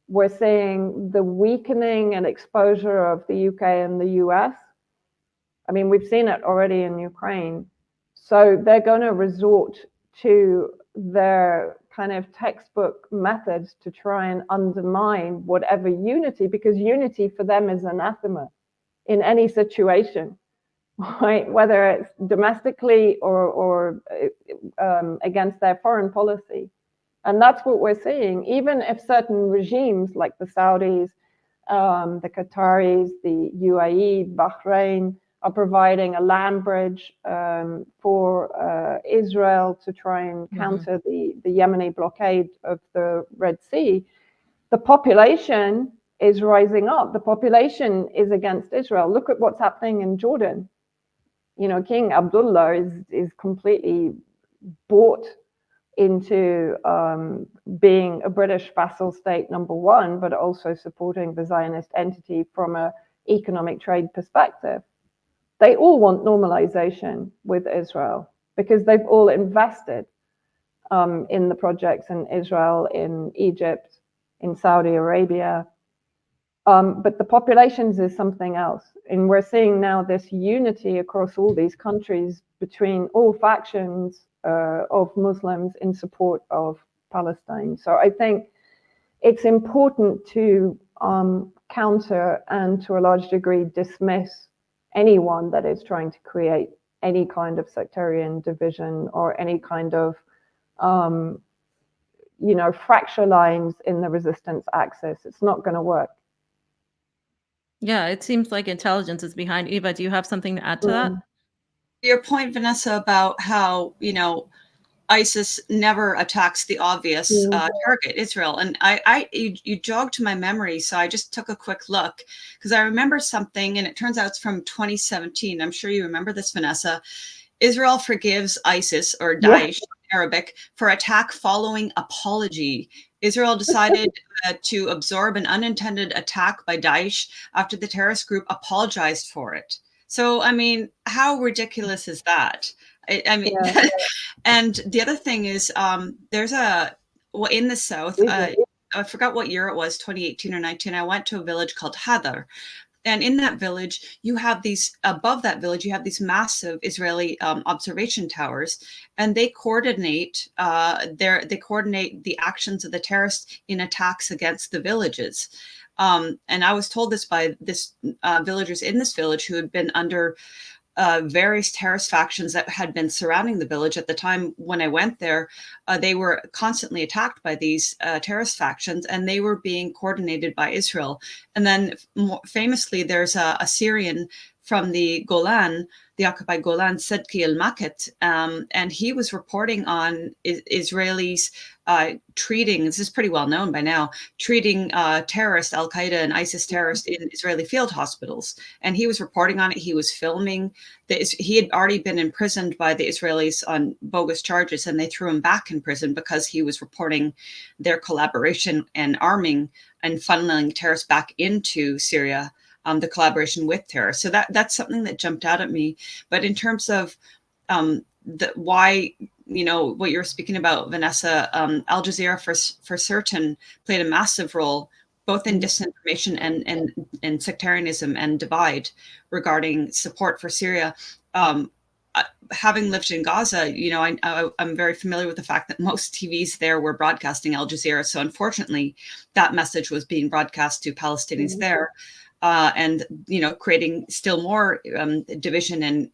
we're seeing the weakening and exposure of the UK and the US. I mean, we've seen it already in Ukraine. So they're going to resort to their kind of textbook methods to try and undermine whatever unity, because unity for them is anathema in any situation, right? Whether it's domestically or against their foreign policy. And that's what we're seeing. Even if certain regimes like the Saudis, the Qataris, the UAE, Bahrain, are providing a land bridge for Israel to try and counter the Yemeni blockade of the Red Sea, the population is rising up. The population is against Israel. Look at what's happening in Jordan. King Abdullah is completely bought into being a British vassal state, number one, but also supporting the Zionist entity from an economic trade perspective. They all want normalization with Israel because they've all invested in the projects in Israel, in Egypt, in Saudi Arabia. But the populations is something else. And we're seeing now this unity across all these countries between all factions of Muslims in support of Palestine. So I think it's important to counter and to a large degree dismiss anyone that is trying to create any kind of sectarian division or any kind of fracture lines in the resistance axis. It's not going to work. Yeah, it seems like intelligence is behind. Eva, do you have something to add to that? Your point, Vanessa, about how, ISIS never attacks the obvious target, Israel. And you jogged my memory, so I just took a quick look because I remember something, and it turns out it's from 2017. I'm sure you remember this, Vanessa. Israel forgives ISIS, or Daesh in Arabic, for attack following apology. Israel decided to absorb an unintended attack by Daesh after the terrorist group apologized for it. So, I mean, how ridiculous is that? I mean, Yeah. and the other thing is, there's well, in the south, I forgot what year it was, 2018 or 19. I went to a village called Hadar, and in that village, you have these, above that village, you have these massive Israeli observation towers, and they coordinate they coordinate the actions of the terrorists in attacks against the villages. And I was told this by this villagers in this village who had been under various terrorist factions that had been surrounding the village at the time when I went there. They were constantly attacked by these terrorist factions, and they were being coordinated by Israel. And then, famously, there's a Syrian from the Golan, the occupied Golan, Sedki al-Maket, and he was reporting on Israelis treating, this is pretty well known by now, treating terrorists, Al-Qaeda and ISIS terrorists in Israeli field hospitals. And he was reporting on it. He was filming. He had already been imprisoned by the Israelis on bogus charges, and they threw him back in prison because he was reporting their collaboration and arming and funneling terrorists back into Syria, the collaboration with terrorists. So that's something that jumped out at me. But in terms of why, what you're speaking about, Vanessa, Al Jazeera for certain played a massive role both in disinformation and sectarianism and divide regarding support for Syria. Having lived in Gaza, I'm very familiar with the fact that most TVs there were broadcasting Al Jazeera. So unfortunately, that message was being broadcast to Palestinians there. And creating still more division and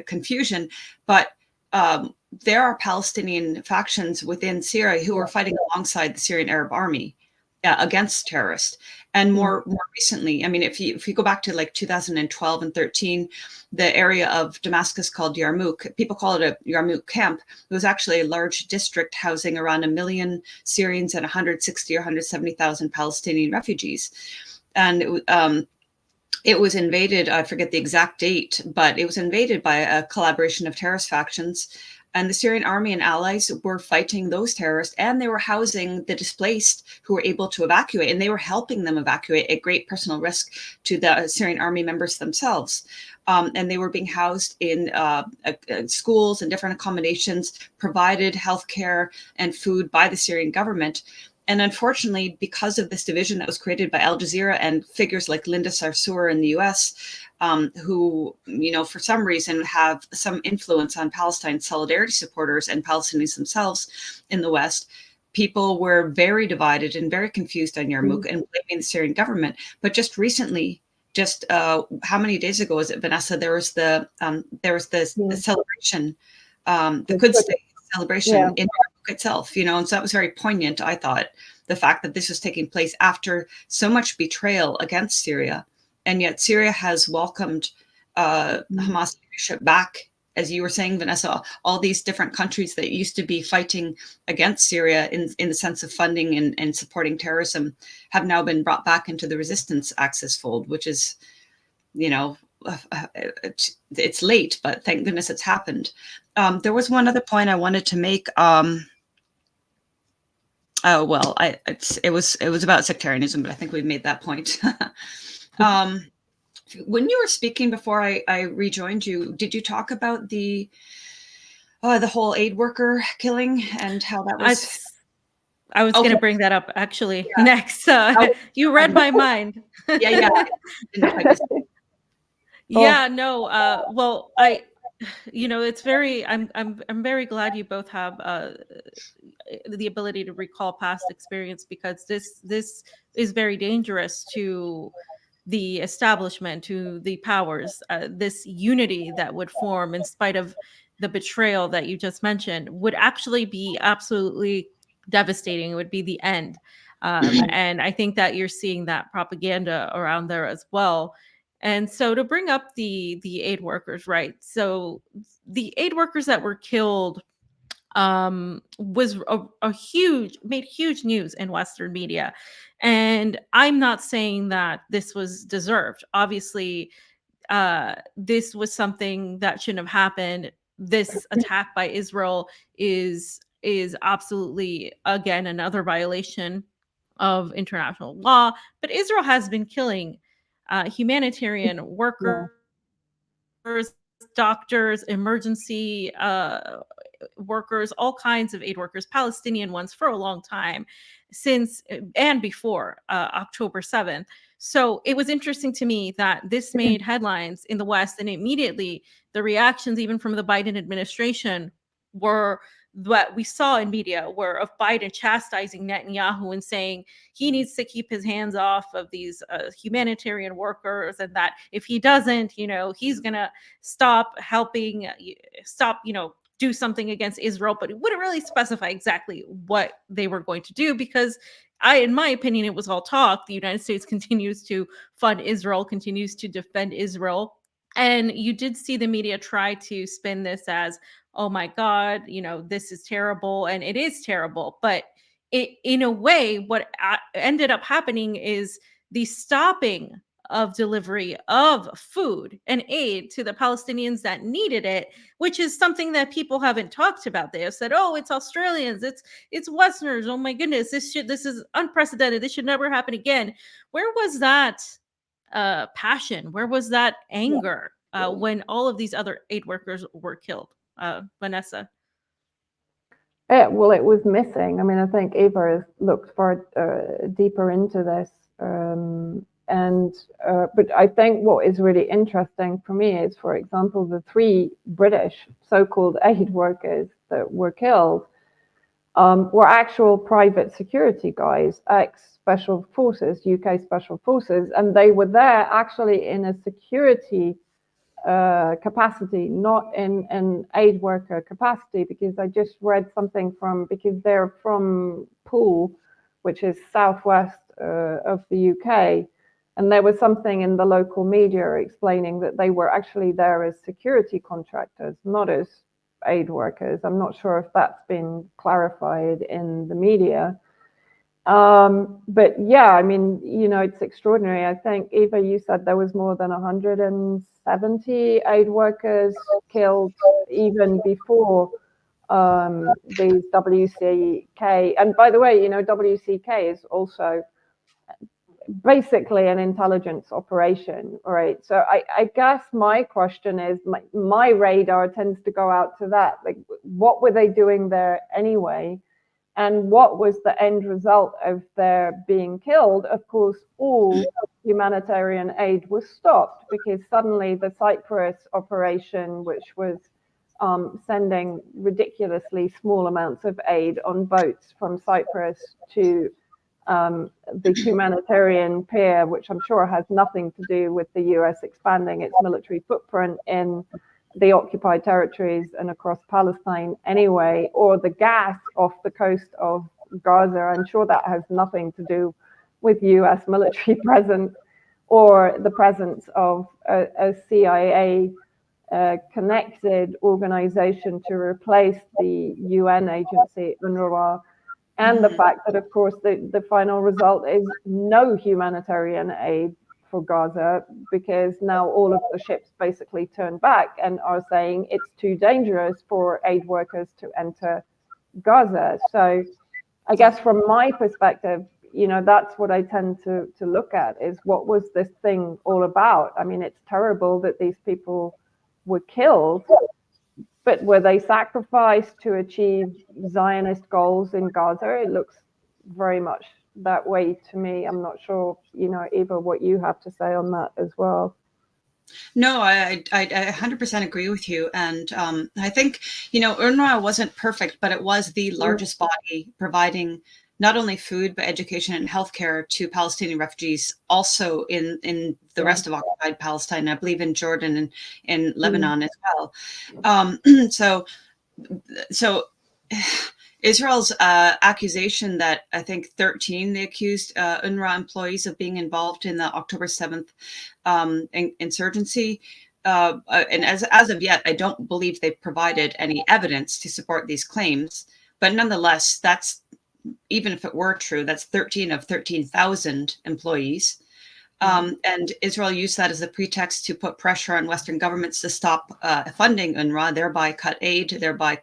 confusion. But there are Palestinian factions within Syria who are fighting alongside the Syrian Arab Army against terrorists. And more recently, I mean, if you go back to like 2012 and 13, the area of Damascus called Yarmouk, people call it a Yarmouk camp. It was actually a large district housing around 1 million Syrians and 160 or 170,000 Palestinian refugees. And it was invaded, I forget the exact date, but it was invaded by a collaboration of terrorist factions. And the Syrian army and allies were fighting those terrorists, and they were housing the displaced who were able to evacuate, and they were helping them evacuate at great personal risk to the Syrian army members themselves. And they were being housed in schools and different accommodations, provided healthcare and food by the Syrian government. And unfortunately, because of this division that was created by Al Jazeera and figures like Linda Sarsour in the US, who, for some reason have some influence on Palestine solidarity supporters and Palestinians themselves in the West, people were very divided and very confused on Yarmouk and blaming the Syrian government. But just recently, how many days ago was it, Vanessa? There was the celebration, the Quds Day celebration in Yarmouk itself, and so that was very poignant. I thought the fact that this was taking place after so much betrayal against Syria, and yet Syria has welcomed Hamas leadership back, as you were saying, Vanessa. All these different countries that used to be fighting against Syria in the sense of funding and supporting terrorism have now been brought back into the resistance axis fold, which is, it's late, but thank goodness it's happened. There was one other point I wanted to make. It was about sectarianism, but I think we've made that point. When you were speaking before I rejoined you, did you talk about the whole aid worker killing and how that was? I was going to bring that up actually next. You read my mind. Yeah. Yeah, no. Well, it's very. I'm very glad you both have the ability to recall past experience, because this is very dangerous to the establishment, to the powers. This unity that would form in spite of the betrayal that you just mentioned would actually be absolutely devastating. It would be the end. And I think that you're seeing that propaganda around there as well. And so, to bring up the aid workers, right? So the aid workers that were killed was made huge news in Western media. And I'm not saying that this was deserved. Obviously, this was something that shouldn't have happened. This attack by Israel is absolutely, again, another violation of international law. But Israel has been killing humanitarian workers doctors, emergency workers, all kinds of aid workers, Palestinian ones for a long time since and before October 7th. So it was interesting to me that this made headlines in the West, and immediately the reactions, even from the Biden administration, were what we saw in media were of Biden chastising Netanyahu and saying he needs to keep his hands off of these humanitarian workers, and that if he doesn't, he's going to stop helping, stop, do something against Israel. But it wouldn't really specify exactly what they were going to do, because in my opinion, it was all talk. The United States continues to fund Israel, continues to defend Israel. And you did see the media try to spin this as, oh my God, this is terrible. And it is terrible. But in a way, what ended up happening is the stopping of delivery of food and aid to the Palestinians that needed it, which is something that people haven't talked about. They have said, "Oh, it's Australians, it's Westerners. Oh my goodness, this is unprecedented. This should never happen again." Where was that passion? Where was that anger when all of these other aid workers were killed? Vanessa. Well, it was missing. I mean, I think Eva has looked far deeper into this. But I think what is really interesting for me is, for example, the 3 British so-called aid workers that were killed were actual private security guys, ex-special forces, UK special forces, and they were there actually in a security capacity, not in an aid worker capacity, because I just read something because they're from Poole, which is southwest of the UK, and there was something in the local media explaining that they were actually there as security contractors, not as aid workers. I'm not sure if that's been clarified in the media. But yeah, I mean, it's extraordinary. I think, Eva, you said there was more than 170 aid workers killed even before these WCK. And by the way, WCK is also basically an intelligence operation, right? So I guess my question is, my radar tends to go out to that. Like, what were they doing there anyway? And what was the end result of their being killed? Of course, all humanitarian aid was stopped, because suddenly the Cyprus operation, which was sending ridiculously small amounts of aid on boats from Cyprus to the humanitarian pier, which I'm sure has nothing to do with the US expanding its military footprint in the occupied territories and across Palestine anyway, or the gas off the coast of Gaza. I'm sure that has nothing to do with US military presence or the presence of a CIA connected organization to replace the UN agency, UNRWA. And the fact that, of course, the final result is no humanitarian aid for Gaza, because now all of the ships basically turn back and are saying it's too dangerous for aid workers to enter Gaza. So I guess from my perspective, that's what I tend to look at, is what was this thing all about? I mean, it's terrible that these people were killed, but were they sacrificed to achieve Zionist goals in Gaza? It looks very much that way to me. I'm not sure, Eva, what you have to say on that as well. No, I 100% agree with you. And I think, UNRWA wasn't perfect, but it was the largest body providing not only food, but education and healthcare to Palestinian refugees, also in the rest of occupied Palestine, I believe in Jordan and in Lebanon as well. So Israel's accusation that I think 13, they accused UNRWA employees of being involved in the October 7th insurgency. And as of yet, I don't believe they've provided any evidence to support these claims. But nonetheless, that's, even if it were true, that's 13 of 13,000 employees. And Israel used that as a pretext to put pressure on Western governments to stop funding UNRWA, thereby cut aid, thereby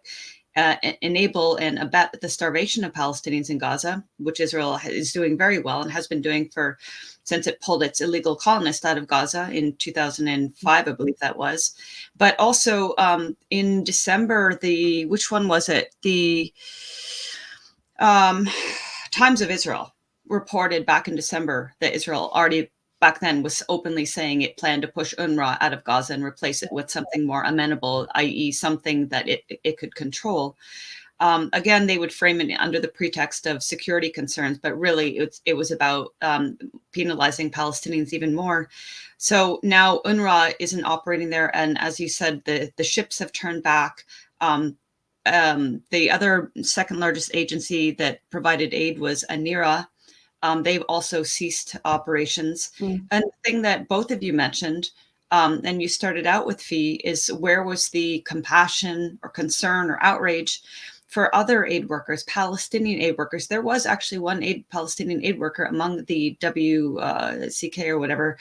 enable and abet the starvation of Palestinians in Gaza, which Israel is doing very well and has been doing since it pulled its illegal colonists out of Gaza in 2005, I believe that was. But also in December, which one was it? The Times of Israel reported back in December that Israel already back then was openly saying it planned to push UNRWA out of Gaza and replace it with something more amenable, i.e. something that it could control. Again, they would frame it under the pretext of security concerns, but really it was about penalizing Palestinians even more. So now UNRWA isn't operating there. And as you said, the ships have turned back. The other second largest agency that provided aid was ANIRA. They've also ceased operations. And the thing that both of you mentioned, and you started out with, Fee, is where was the compassion or concern or outrage for other aid workers, Palestinian aid workers? There was actually one Palestinian aid worker among the WCK or whatever,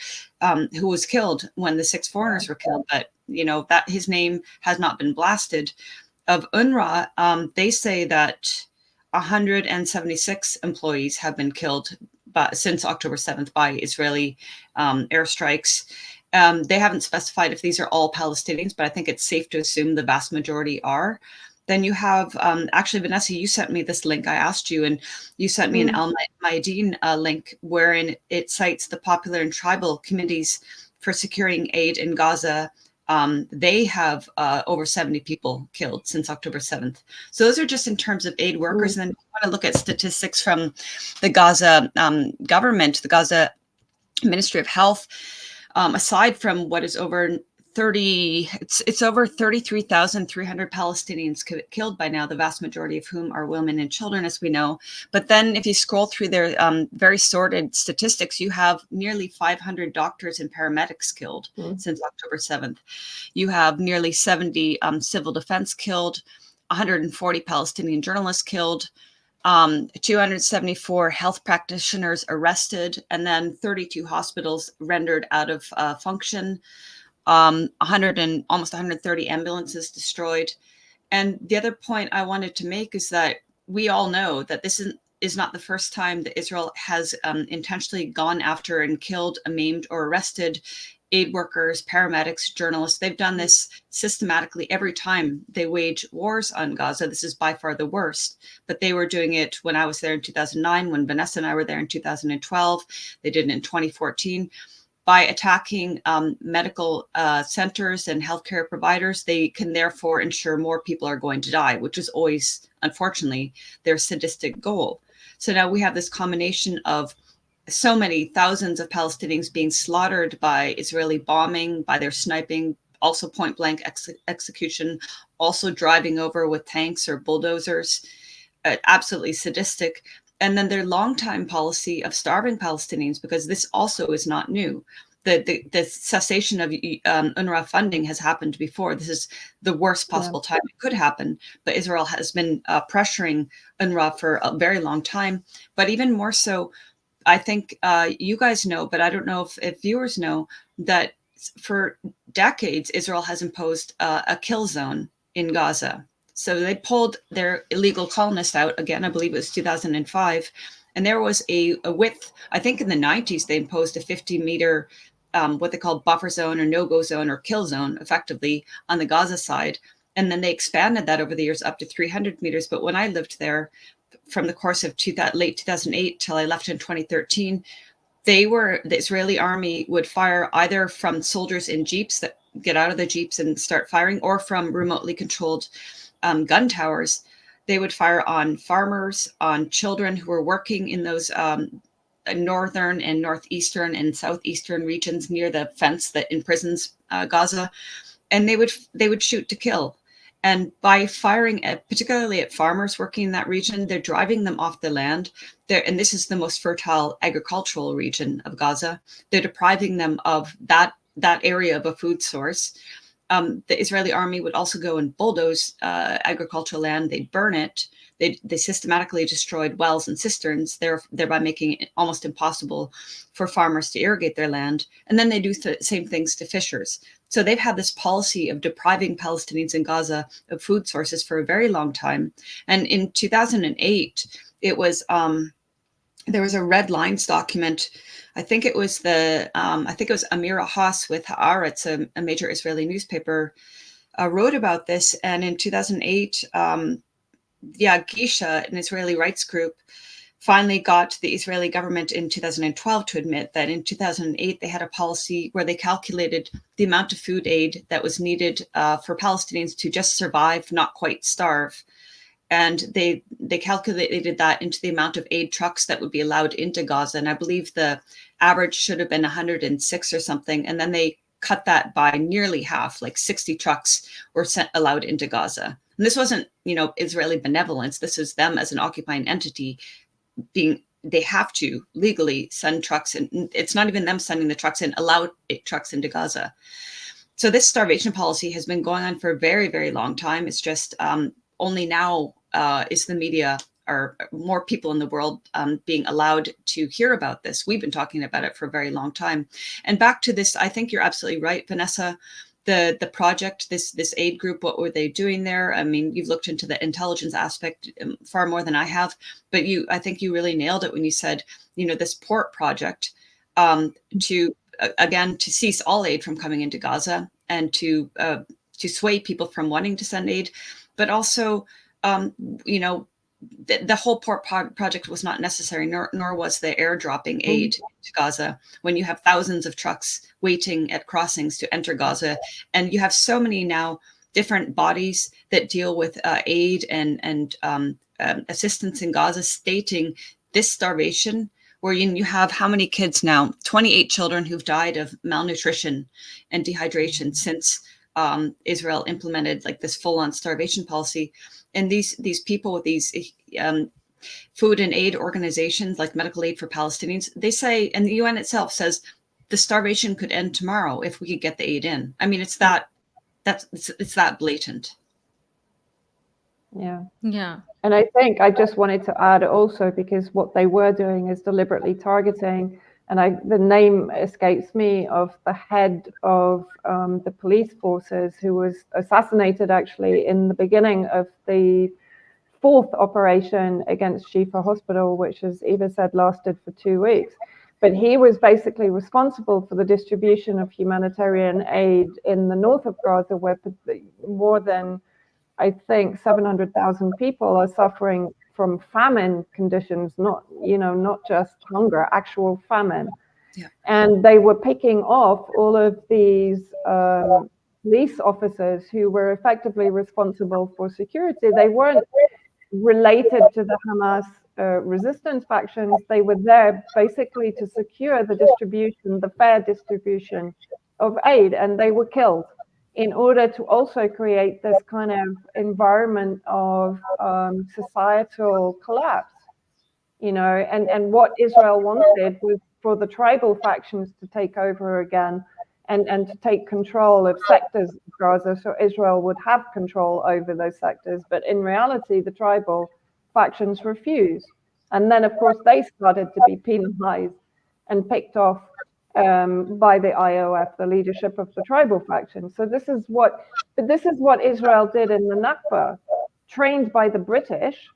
who was killed when the 6 foreigners were killed. But, that his name has not been blasted. Of UNRWA, they say that 176 employees have been killed since October 7th by Israeli airstrikes. They haven't specified if these are all Palestinians, but I think it's safe to assume the vast majority are. Then you have, actually, Vanessa, you sent me this link. I asked you, and you sent me an Al Mayadeen link wherein it cites the popular and tribal committees for securing aid in Gaza. They have over 70 people killed since October 7th. So those are just in terms of aid workers. And then we want to look at statistics from the Gaza government, the Gaza Ministry of Health. Aside from what is over 30, it's over 33,300 Palestinians killed by now, the vast majority of whom are women and children, as we know. But then if you scroll through their very sordid statistics, you have nearly 500 doctors and paramedics killed since October 7th. You have nearly 70 civil defense killed, 140 Palestinian journalists killed, 274 health practitioners arrested, and then 32 hospitals rendered out of function. Almost 130 ambulances destroyed. And the other point I wanted to make is that we all know that this is not the first time that Israel has intentionally gone after and killed, maimed, or arrested aid workers, paramedics, journalists. They've done this systematically every time they wage wars on Gaza. This is by far the worst, but they were doing it when I was there in 2009, when Vanessa and I were there in 2012. They did it in 2014. By attacking medical centers and healthcare providers, they can therefore ensure more people are going to die, which is always, unfortunately, their sadistic goal. So now we have this combination of so many thousands of Palestinians being slaughtered by Israeli bombing, by their sniping, also point blank execution, also driving over with tanks or bulldozers, absolutely sadistic. And then their longtime policy of starving Palestinians, because this also is not new. The cessation of UNRWA funding has happened before. This is the worst possible time it could happen. But Israel has been pressuring UNRWA for a very long time. But even more so, I think you guys know, but I don't know if viewers know, that for decades, Israel has imposed a kill zone in Gaza. So they pulled their illegal colonists out again, I believe it was 2005. And there was a width, I think in the 90s, they imposed a 50-meter, what they call buffer zone or no-go zone or kill zone, effectively, on the Gaza side. And then they expanded that over the years up to 300 meters. But when I lived there, from the course of late 2008 till I left in 2013, the Israeli army would fire either from soldiers in jeeps that get out of the jeeps and start firing, or from remotely controlled gun towers. They would fire on farmers, on children who were working in those northern and northeastern and southeastern regions near the fence that imprisons Gaza, and they would shoot to kill. And by firing particularly at farmers working in that region, they're driving them off the land. And this is the most fertile agricultural region of Gaza. They're depriving them of that area of a food source. The Israeli army would also go and bulldoze agricultural land. They'd burn it. They systematically destroyed wells and cisterns, thereby making it almost impossible for farmers to irrigate their land. And then they do the same things to fishers. So they've had this policy of depriving Palestinians in Gaza of food sources for a very long time. And in 2008, it was there was a Red Lines document. I think it was Amira Haas with Haaretz, a major Israeli newspaper, wrote about this. And in 2008, Gisha, an Israeli rights group, finally got the Israeli government in 2012 to admit that in 2008 they had a policy where they calculated the amount of food aid that was needed for Palestinians to just survive, not quite starve. And they calculated that into the amount of aid trucks that would be allowed into Gaza. And I believe the average should have been 106 or something. And then they cut that by nearly half, like 60 trucks were allowed into Gaza. And this wasn't, Israeli benevolence. This is them as an occupying entity they have to legally send trucks in. It's not even them sending the trucks in, allow trucks into Gaza. So this starvation policy has been going on for a very, very long time. It's just only now is the media or more people in the world being allowed to hear about this. We've been talking about it for a very long time. And back to this, I think you're absolutely right, Vanessa. The project, this aid group, what were they doing there? I mean, you've looked into the intelligence aspect far more than I have, but I think you really nailed it when you said, this port project to cease all aid from coming into Gaza and to sway people from wanting to send aid, but also, the whole port project was not necessary, nor was the airdropping aid to Gaza when you have thousands of trucks waiting at crossings to enter Gaza. And you have so many now different bodies that deal with aid and assistance in Gaza stating this starvation, where you have how many kids now? 28 children who've died of malnutrition and dehydration since Israel implemented like this full-on starvation policy. And these people with these food and aid organizations like Medical Aid for Palestinians, they say, and the UN itself says, the starvation could end tomorrow if we could get the aid in. I mean, it's that blatant. Yeah. Yeah. And I think I just wanted to add also, because what they were doing is deliberately targeting, and the name escapes me, of the head of the police forces, who was assassinated actually in the beginning of the fourth operation against Shifa Hospital, which, as Eva said, lasted for 2 weeks. But he was basically responsible for the distribution of humanitarian aid in the north of Gaza, where more than, I think, 700,000 people are suffering from famine conditions, not just hunger, actual famine. Yeah. And they were picking off all of these police officers who were effectively responsible for security. They weren't related to the Hamas resistance factions. They were there basically to secure the distribution, the fair distribution of aid, and they were killed in order to also create this kind of environment of societal collapse, and what Israel wanted was for the tribal factions to take over again and to take control of sectors of Gaza, so Israel would have control over those sectors. But in reality, the tribal factions refused. And then, of course, they started to be penalized and picked off by the IOF, the leadership of the tribal faction. So this is what Israel did in the Nakba, trained by the British,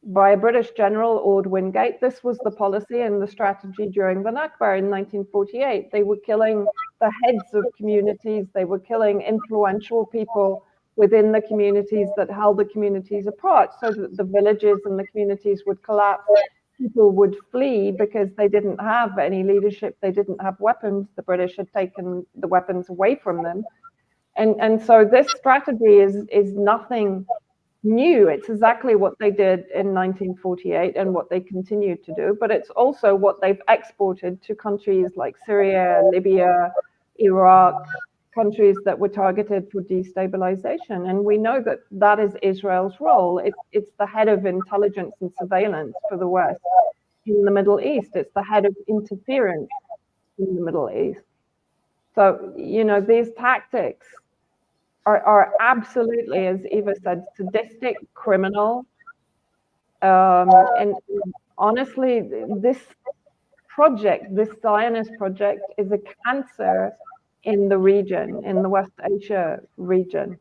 by a British general, Ord Wingate. This was the policy and the strategy during the Nakba in 1948. They were killing the heads of communities. They were killing influential people within the communities that held the communities apart, so that the villages and the communities would collapse. People would flee because they didn't have any leadership. They didn't have weapons. The British had taken the weapons away from them. And so this strategy is nothing new. It's exactly what they did in 1948 and what they continued to do, but it's also what they've exported to countries like Syria, Libya, Iraq, countries that were targeted for destabilization. And we know that that is Israel's role. It's the head of intelligence and surveillance for the West in the Middle East. It's the head of interference in the Middle East. So, these tactics are absolutely, as Eva said, sadistic, criminal. And honestly, this Zionist project, is a cancer in the region, in the West Asia region.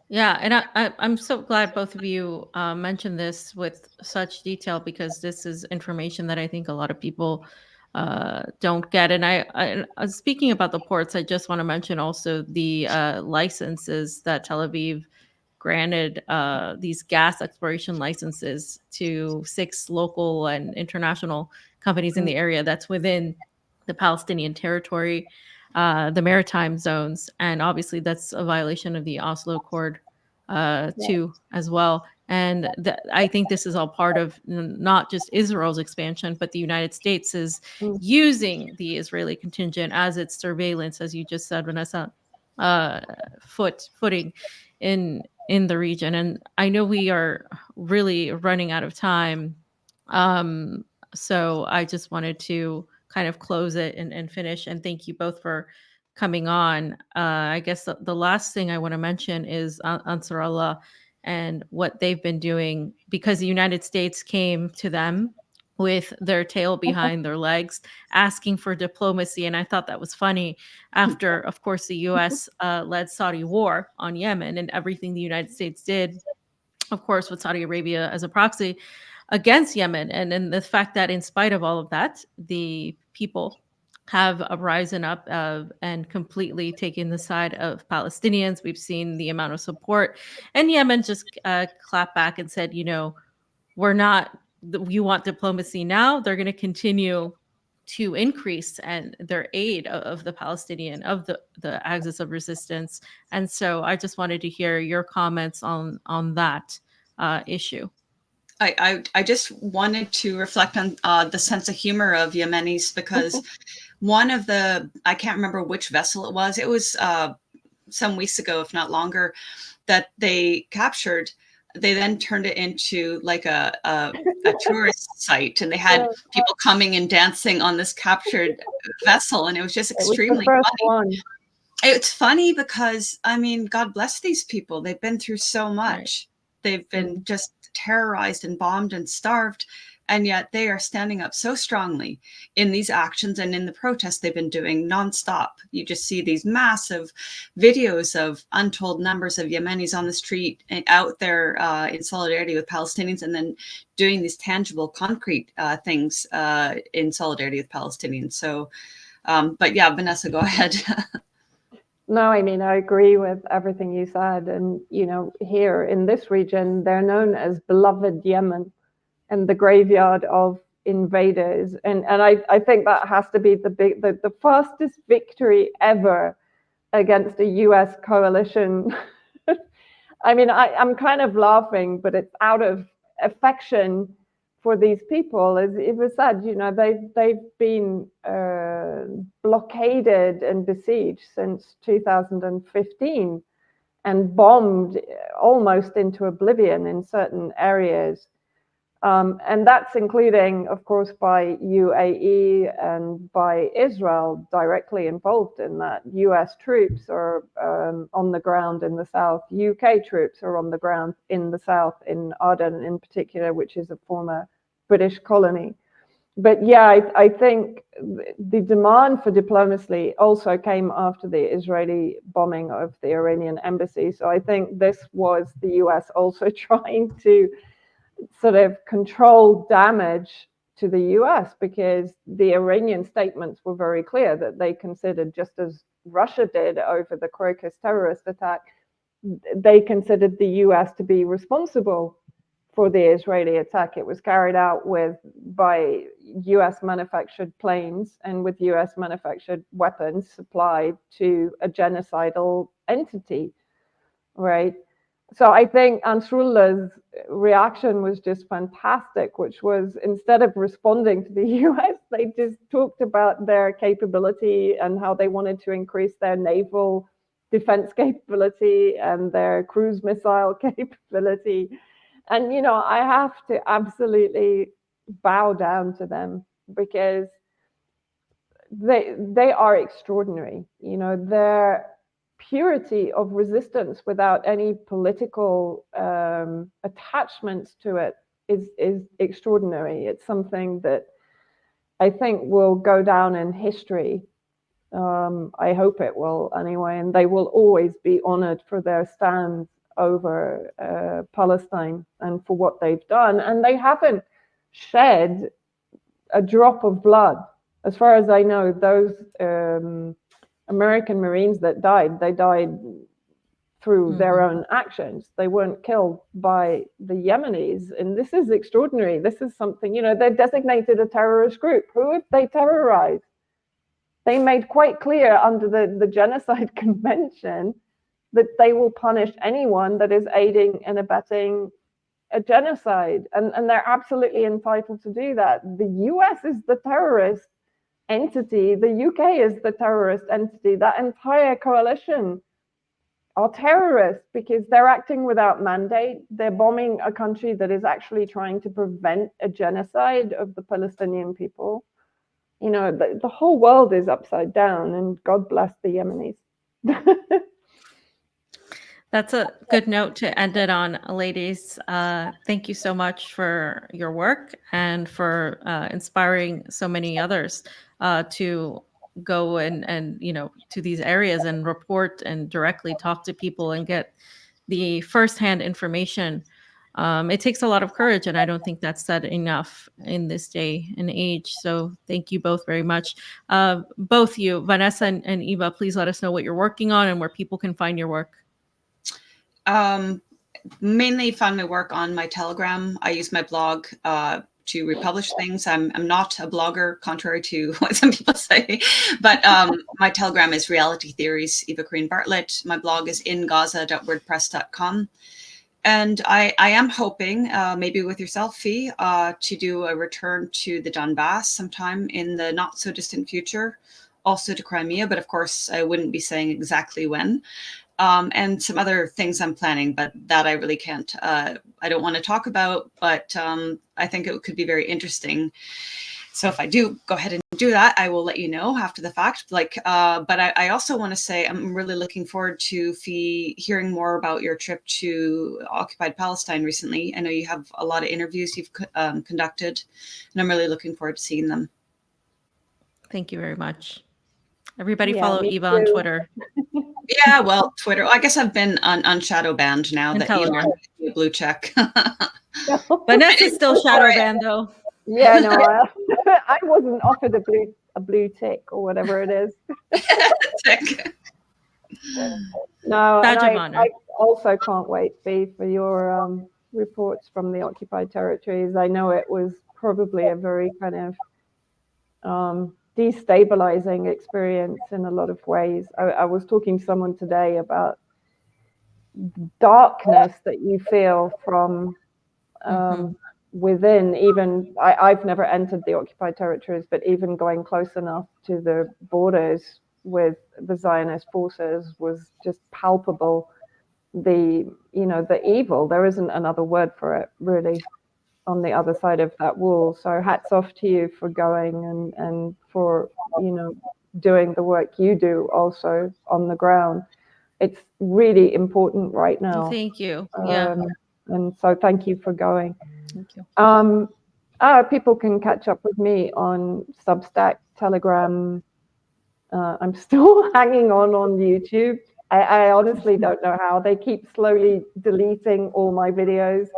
Yeah, and I'm so glad both of you mentioned this with such detail, because this is information that I think a lot of people don't get. And speaking about the ports, I just want to mention also the licenses that Tel Aviv granted, these gas exploration licenses to 6 local and international companies in the area that's within the Palestinian territory, the maritime zones. And obviously, that's a violation of the Oslo Accord, too, as well. And I think this is all part of not just Israel's expansion, but the United States is using the Israeli contingent as its surveillance, as you just said, Vanessa, uh, footing in the region. And I know we are really running out of time. Um, so I just wanted to kind of close it and finish. And thank you both for coming on. I guess the last thing I want to mention is Ansarallah and what they've been doing, because the United States came to them with their tail behind their legs, asking for diplomacy. And I thought that was funny after, of course, the U.S. Led Saudi war on Yemen and everything the United States did, of course, with Saudi Arabia as a proxy against Yemen. And then the fact that in spite of all of that, the people have risen up and completely taken the side of Palestinians. We've seen the amount of support, and Yemen just clapped back and said, we're not, you want diplomacy now, they're going to continue to increase and their aid of the Palestinian, of the axis of resistance. And so I just wanted to hear your comments on that issue. I just wanted to reflect on the sense of humor of Yemenis, because one of I can't remember which vessel it was some weeks ago, if not longer, that they captured. They then turned it into like a tourist site, and they had people coming and dancing on this captured vessel, and it was just extremely funny. It's funny because, I mean, God bless these people. They've been through so much. Right. They've been just terrorized and bombed and starved, and yet they are standing up so strongly in these actions and in the protests they've been doing nonstop. You just see these massive videos of untold numbers of Yemenis on the street and out there in solidarity with Palestinians, and then doing these tangible, concrete things in solidarity with Palestinians. So, but yeah, Vanessa, go ahead. No, I mean, I agree with everything you said. And, here in this region, they're known as beloved Yemen and the graveyard of invaders. And I think that has to be the fastest victory ever against a US coalition. I mean, I'm kind of laughing, but it's out of affection for these people. As it was said, they've been blockaded and besieged since 2015 and bombed almost into oblivion in certain areas. And that's including, of course, by UAE and by Israel directly involved in that. US troops are on the ground in the south. UK troops are on the ground in the south, in Aden in particular, which is a former British colony. But yeah, I think the demand for diplomacy also came after the Israeli bombing of the Iranian embassy. So I think this was the US also trying to sort of control damage to the US, because the Iranian statements were very clear that they considered, just as Russia did over the Crocus terrorist attack, they considered the US to be responsible for the Israeli attack. It was carried out by US manufactured planes and with US manufactured weapons supplied to a genocidal entity, right? So I think Ansrullah's reaction was just fantastic, which was, instead of responding to the US, they just talked about their capability and how they wanted to increase their naval defense capability and their cruise missile capability. And, I have to absolutely bow down to them, because they are extraordinary. Their purity of resistance without any political attachments to it is extraordinary. It's something that I think will go down in history I hope it will anyway, and they will always be honored for their stand over Palestine and for what they've done. And they haven't shed a drop of blood. As far as I know, those American Marines that died, they died through their own actions. They weren't killed by the Yemenis. And this is extraordinary. This is something, they're designated a terrorist group. Who have they terrorized? They made quite clear under the Genocide Convention that they will punish anyone that is aiding and abetting a genocide. And they're absolutely entitled to do that. The US is the terrorist entity. The UK is the terrorist entity. That entire coalition are terrorists because they're acting without mandate. They're bombing a country that is actually trying to prevent a genocide of the Palestinian people. The whole world is upside down, and God bless the Yemenis. That's a good note to end it on, ladies. Thank you so much for your work and for inspiring so many others to go and to these areas and report and directly talk to people and get the firsthand information. It takes a lot of courage, and I don't think that's said enough in this day and age. So thank you both very much. Both you, Vanessa and Eva, please let us know what you're working on and where people can find your work. Mainly find my work on my Telegram. I use my blog to republish things. I'm not a blogger, contrary to what some people say, but my Telegram is Reality Theories, Eva Green Bartlett. My blog is ingaza.wordpress.com. And I am hoping, maybe with yourself, Fee, to do a return to the Donbass sometime in the not so distant future, also to Crimea, but of course I wouldn't be saying exactly when. And some other things I'm planning, but that I really can't, I don't want to talk about, but I think it could be very interesting. So if I do go ahead and do that, I will let you know after the fact. But I also want to say I'm really looking forward to hearing more about your trip to occupied Palestine recently. I know you have a lot of interviews you've conducted, and I'm really looking forward to seeing them. Thank you very much. Everybody follow Eva on Twitter. Yeah, well, Twitter. I guess I've been on shadow banned now that Elon gave me a blue check. Vanessa's still shadow banned though. Yeah, no, I wasn't offered a blue tick or whatever it is. Tick. No, Badge of honor. I also can't wait, Fee, for your reports from the occupied territories. I know it was probably a very kind of destabilizing experience in a lot of ways. I was talking to someone today about darkness that you feel from within. Even I've never entered the occupied territories, but even going close enough to the borders with the Zionist forces was just palpable. The evil, there isn't another word for it really, on the other side of that wall. So hats off to you for going and for doing the work you do also on the ground. It's really important right now. Thank you. Yeah. And so thank you for going. Thank you. People can catch up with me on Substack, Telegram. I'm still hanging on YouTube. I honestly don't know how. They keep slowly deleting all my videos.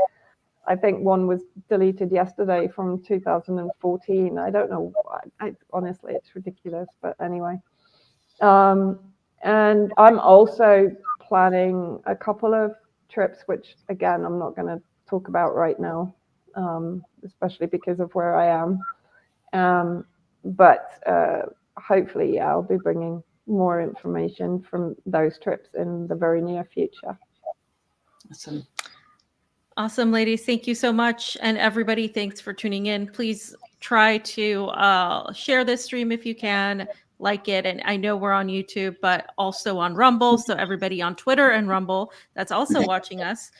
I think one was deleted yesterday from 2014. I don't know why. Honestly, it's ridiculous. But anyway. And I'm also planning a couple of trips, which, again, I'm not going to talk about right now, especially because of where I am. But hopefully, I'll be bringing more information from those trips in the very near future. Awesome, ladies. Thank you so much. And everybody, thanks for tuning in. Please try to share this stream if you can, like it. And I know we're on YouTube, but also on Rumble. So everybody on Twitter and Rumble that's also watching us,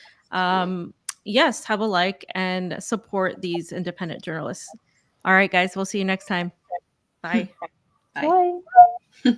yes, have a like and support these independent journalists. All right, guys, we'll see you next time. Bye. Bye. Bye.